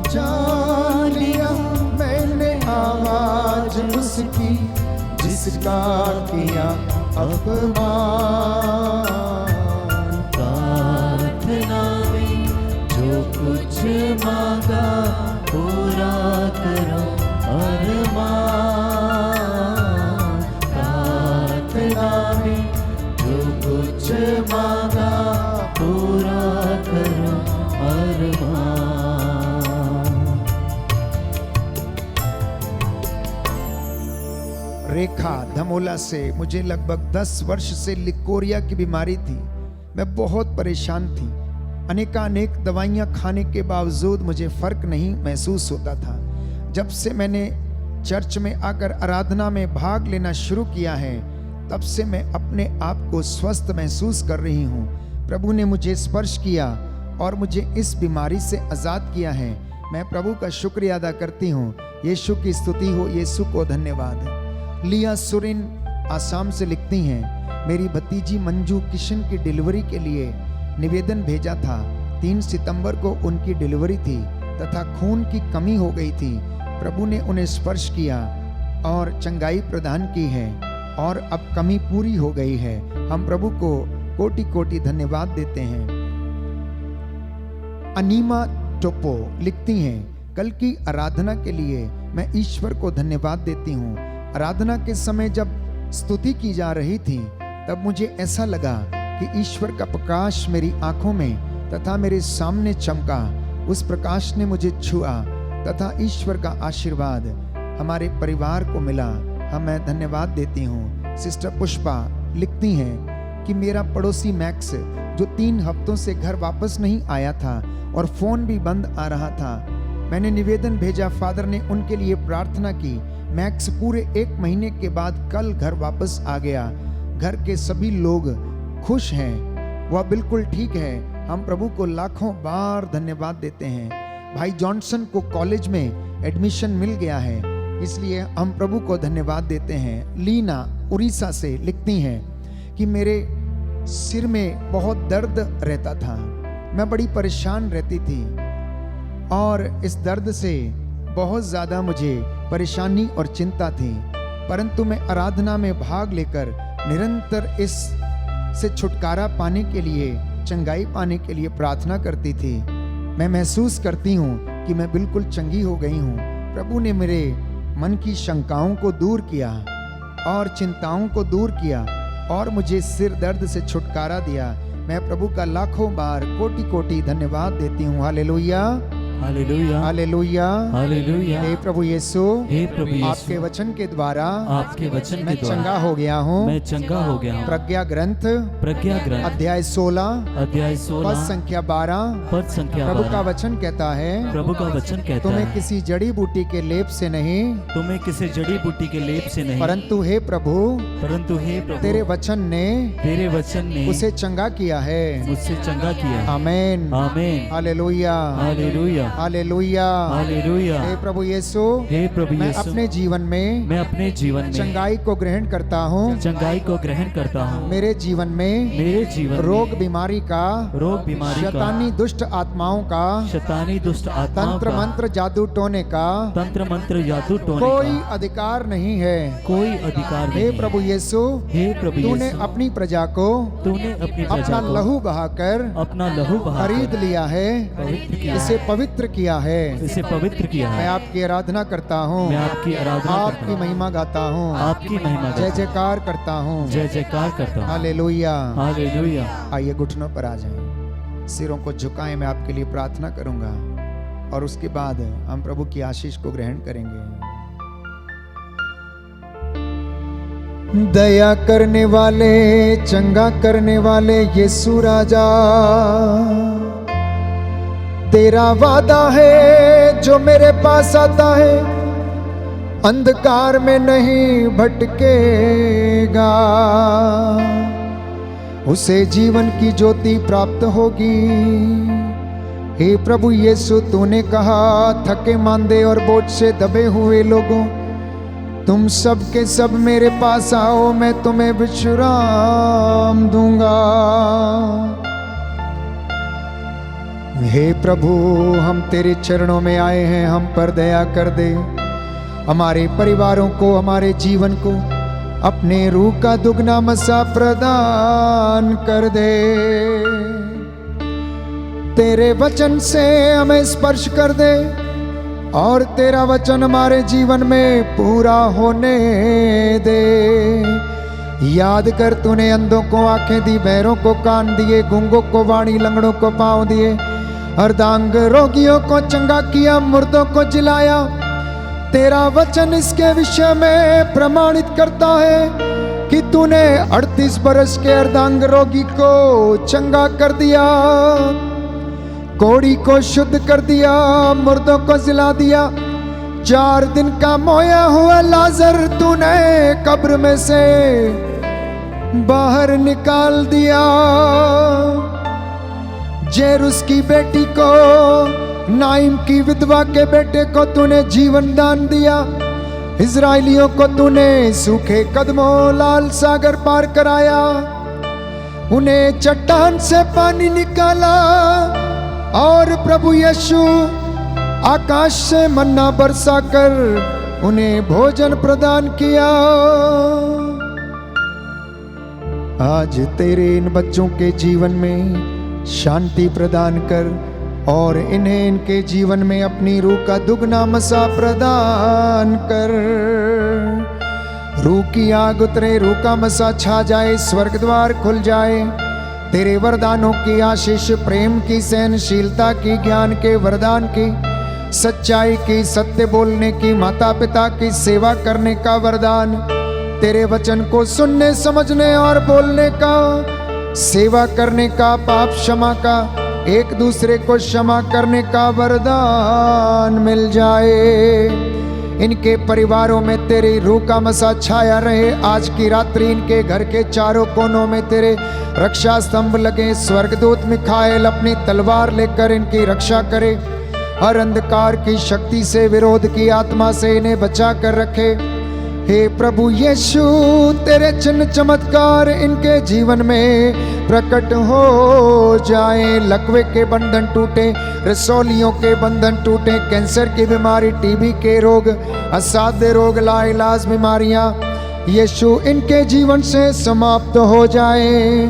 जान लिया मैंने आवाज उसकी, जिसका किया अपमान। प्रार्थना में जो कुछ मांगा पूरा करो अरमान। प्रार्थना में जो कुछ मांगा पूरा करो अरमान। रेखा धमोला से, मुझे लगभग 10 वर्ष से लिकोरिया की बीमारी थी। मैं बहुत परेशान थी। अनेकानेक दवाइयाँ खाने के बावजूद मुझे फर्क नहीं महसूस होता था। जब से मैंने चर्च में आकर आराधना में भाग लेना शुरू किया है, तब से मैं अपने आप को स्वस्थ महसूस कर रही हूँ। प्रभु ने मुझे स्पर्श किया और मुझे इस बीमारी से आज़ाद किया है। मैं प्रभु का शुक्रिया अदा करती हूँ। यीशु की स्तुति हो, यीशु को धन्यवाद। लिया सुरिन आसाम से लिखती हैं, मेरी भतीजी मंजू किशन की डिलीवरी के लिए निवेदन भेजा था। 3 सितंबर को उनकी डिलीवरी थी तथा खून की कमी हो गई थी। प्रभु ने उन्हें स्पर्श किया और चंगाई प्रदान की है और अब कमी पूरी हो गई है। हम प्रभु को कोटि कोटि धन्यवाद देते हैं। अनीमा टोपो लिखती हैं, कल की आराधना के लिए मैं ईश्वर को धन्यवाद देती हूँ। आराधना के समय जब स्तुति की जा रही थी तब मुझे ऐसा लगा कि ईश्वर का प्रकाश मेरी आंखों में तथा मेरे सामने चमका। उस प्रकाश ने मुझे छुआ तथा ईश्वर का आशीर्वाद हमारे परिवार को मिला। मैं धन्यवाद देती हूँ। सिस्टर पुष्पा लिखती हैं कि मेरा पड़ोसी मैक्स जो 3 हफ्तों से घर वापस नहीं आया था और फोन भी बंद आ रहा था, मैंने निवेदन भेजा। फादर ने उनके लिए प्रार्थना की। मैक्स पूरे 1 महीने के बाद कल घर वापस आ गया। घर के सभी लोग खुश हैं, वह बिल्कुल ठीक है। हम प्रभु को लाखों बार धन्यवाद देते हैं। भाई जॉनसन को कॉलेज में एडमिशन मिल गया है, इसलिए हम प्रभु को धन्यवाद देते हैं। लीना उड़ीसा से लिखती हैं कि मेरे सिर में बहुत दर्द रहता था, मैं बड़ी परेशान रहती थी और इस दर्द से बहुत ज़्यादा मुझे परेशानी और चिंता थी, परंतु मैं आराधना में भाग लेकर निरंतर इस से छुटकारा पाने के लिए, चंगाई पाने के लिए प्रार्थना करती थी। मैं महसूस करती हूँ कि मैं बिल्कुल चंगी हो गई हूँ। प्रभु ने मेरे मन की शंकाओं को दूर किया और चिंताओं को दूर किया और मुझे सिर दर्द से छुटकारा दिया। मैं प्रभु का लाखों बार कोटि कोटि धन्यवाद देती हूँ। हालेलुया, हालेलुया, हालेलुया, हालेलुया। हे प्रभु यीशु, हे प्रभु यीशु, आपके वचन के द्वारा आपके वचन मैं के द्वारा चंगा हो गया हूँ। मैं चंगा हो गया हूँ। प्रज्ञा ग्रंथ अध्याय 16 पद संख्या 12 पद संख्या प्रभु 12। का वचन कहता है, प्रभु का वचन कहता तुम्हें है, किसी जड़ी बूटी के लेप से नहीं, तुम्हें किसी जड़ी बूटी के लेप से नहीं, परंतु हे प्रभु तेरे वचन ने उसे चंगा किया है, मुझसे चंगा किया। आमीन, आमीन, हालेलुया, हालेलुया, हालेलुया, हालेलुया। हे प्रभु यीशु, हे प्रभु मैं यीशु, अपने जीवन में चंगाई को ग्रहण करता हूँ। चंगाई को ग्रहण करता हूँ। मेरे जीवन में रोग बीमारी का, शैतानी दुष्ट आत्माओं का, तंत्र मंत्र जादू टोने का कोई अधिकार नहीं है। हे प्रभु यीशु, तूने अपनी प्रजा को अपना लहू बहाकर खरीद लिया है, इसे पवित्र किया है। मैं आपकी आराधना करता हूँ, आपकी महिमा गाता हूँ, जय जयकार करता हूँ। हालेलुया, हालेलुया। आइए घुटनों पर आ जाएं, सिरों को झुकाएं। मैं आपके लिए प्रार्थना करूंगा और उसके बाद हम प्रभु की आशीष को ग्रहण करेंगे। दया करने वाले, चंगा करने वाले यीशु राजा, तेरा वादा है जो मेरे पास आता है अंधकार में नहीं भटकेगा, उसे जीवन की ज्योति प्राप्त होगी। हे प्रभु यीशु, तूने कहा, थके मांदे और बोझ से दबे हुए लोगों, तुम सब के सब मेरे पास आओ, मैं तुम्हें विश्राम दूंगा। हे प्रभु, हम तेरे चरणों में आए हैं, हम पर दया कर दे। हमारे परिवारों को, हमारे जीवन को अपने रूह का दुगना मसा प्रदान कर दे। तेरे वचन से हमें स्पर्श कर दे और तेरा वचन हमारे जीवन में पूरा होने दे। याद कर, तूने अंधों को आंखें दी, बहरों को कान दिए, गूंगों को वाणी, लंगड़ों को पांव दिए, अर्धांग रोगियों को चंगा किया, मुर्दों को जिलाया। तेरा वचन इसके विषय में प्रमाणित करता है कि तूने 38 बरस के अर्धांग रोगी को चंगा कर दिया, कोढ़ी को शुद्ध कर दिया, मुर्दों को जिला दिया, 4 दिन का मोया हुआ लाजर तूने कब्र में से बाहर निकाल दिया। जेरुस की बेटी को, नाइम की विधवा के बेटे को तूने जीवन दान दिया। इजराइलियों को तूने सूखे कदमों लाल सागर पार कराया। उन्हें चट्टान से पानी निकाला और प्रभु यीशु आकाश से मन्ना बरसा कर उन्हें भोजन प्रदान किया। आज तेरे इन बच्चों के जीवन में शांति प्रदान कर और इन्हें इनके जीवन में अपनी रूह का दुगना मसा प्रदान कर। रूह की आग उतरे, रूह का मसा छा जाए, स्वर्ग द्वार खुल जाए। तेरे वरदानों की आशीष, प्रेम की, सहनशीलता की, ज्ञान के वरदान की, सच्चाई की, सत्य बोलने की, माता पिता की सेवा करने का वरदान, तेरे वचन को सुनने समझने और बोलने का, सेवा करने का, पाप क्षमा का, एक दूसरे को क्षमा करने का वरदान मिल जाए। इनके परिवारों में तेरी रूह का मसा छाया रहे। आज की रात्रि इनके घर के चारों कोनों में तेरे रक्षा स्तंभ लगे। स्वर्गदूत मिखाएल अपनी तलवार लेकर इनकी रक्षा करे। हर अंधकार की शक्ति से, विरोध की आत्मा से इन्हें बचा कर रखे। हे प्रभु यीशु, तेरे चिन्ह चमत्कार इनके जीवन में प्रकट हो जाए। लकवे के बंधन टूटे, रसौलियों के बंधन टूटे, कैंसर की बीमारी, टीबी के रोग, असाध्य रोग, लाइलाज बीमारियां यीशु इनके जीवन से समाप्त हो जाए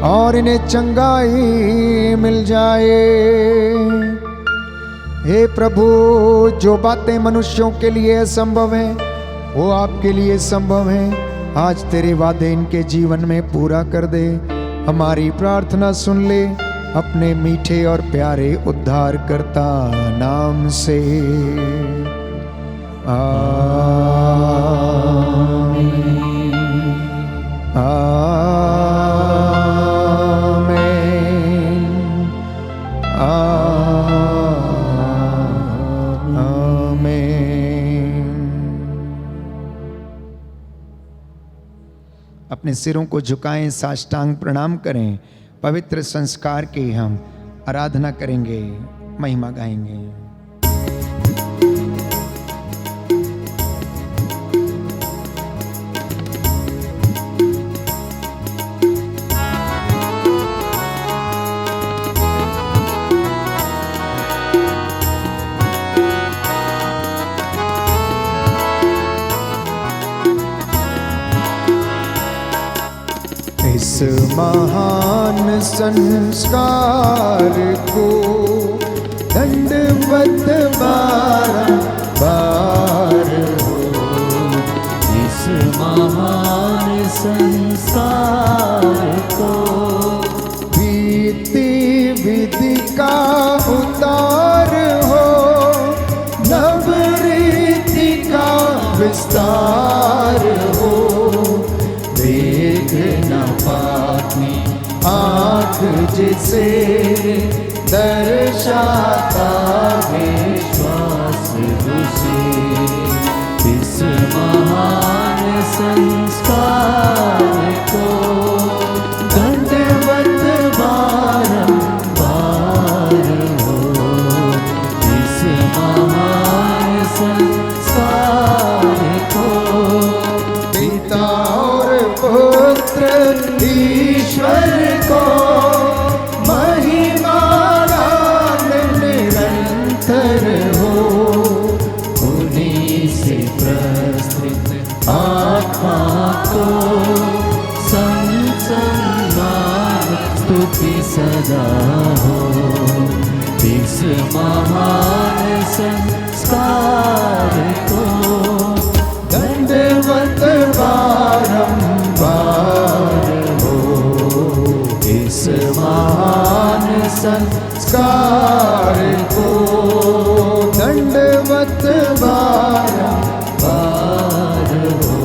और इन्हें चंगाई मिल जाए। हे प्रभु, जो बातें मनुष्यों के लिए असंभव हैं वो आपके लिए संभव है। आज तेरे वादे इनके जीवन में पूरा कर दे। हमारी प्रार्थना सुन ले अपने मीठे और प्यारे उद्धारकर्ता नाम से, आमीन, आमीन, आमीन। अपने सिरों को झुकाएं, साष्टांग प्रणाम करें। पवित्र संस्कार की हम आराधना करेंगे, महिमा गाएंगे। इस महान संस्कार को दंडवत बार हो। इस महान संस्कार को बीती विधि का उतार हो, नव रीति का विस्तार हो। देख न पाती आँख जिसे दर्शाता विश्वास उसे। इस महान संस्कार को दंडवत बारंबार हो। इस महान संस्कार को पिता और पुत्र ईश्वर को महिमा गान निरंतर हो। उन्हीं से प्रस्तुत आत्मा को सम्मान स्तुति सदा हो। इस महान संस्कार को दंडवत बारंबार हो। इस महान संस्कार को दंडवत बारंबार हो।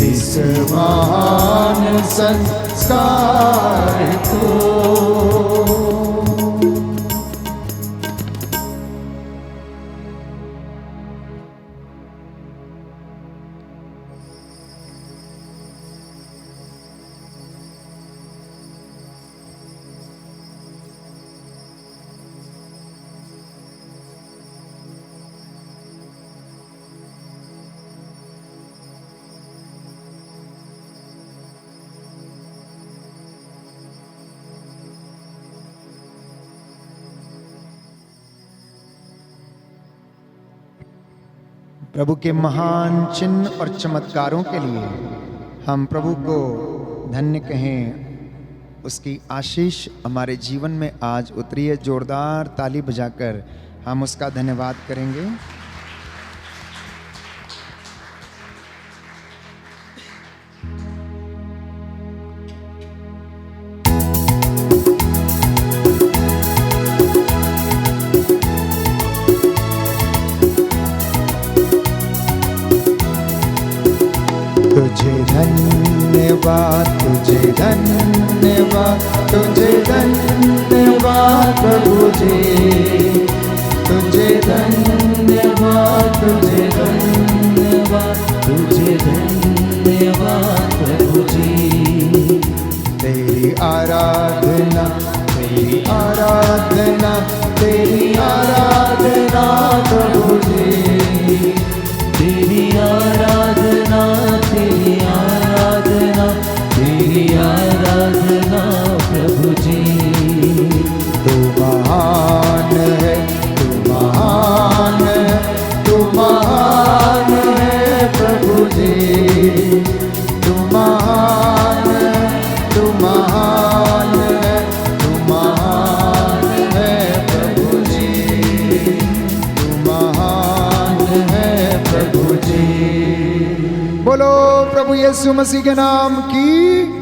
इस महान संस्कार को। प्रभु के महान चिन्ह और चमत्कारों के लिए हम प्रभु को धन्य कहें। उसकी आशीष हमारे जीवन में आज उतरी है। जोरदार ताली बजाकर हम उसका धन्यवाद करेंगे। तुझे धन्यवाद, तुझे धन्यवाद, तुझे धन्यवाद प्रभु जी। तुझे धन्यवाद, तुझे धन्यवाद, तुझे धन्यवाद प्रभु जी। तेरी आराधना, तेरी आराधना, तेरी आराधना प्रभु जी। तेरी आराधना, तेरी आराधना, तेरी आराधना प्रभु जी। तू महान है, तू महान है, तू महान है प्रभु जी। तू महान है, तू महान है, तू महान है प्रभु जी। तू महान है प्रभु जी। बोलो प्रभु यीशु मसीह के नाम की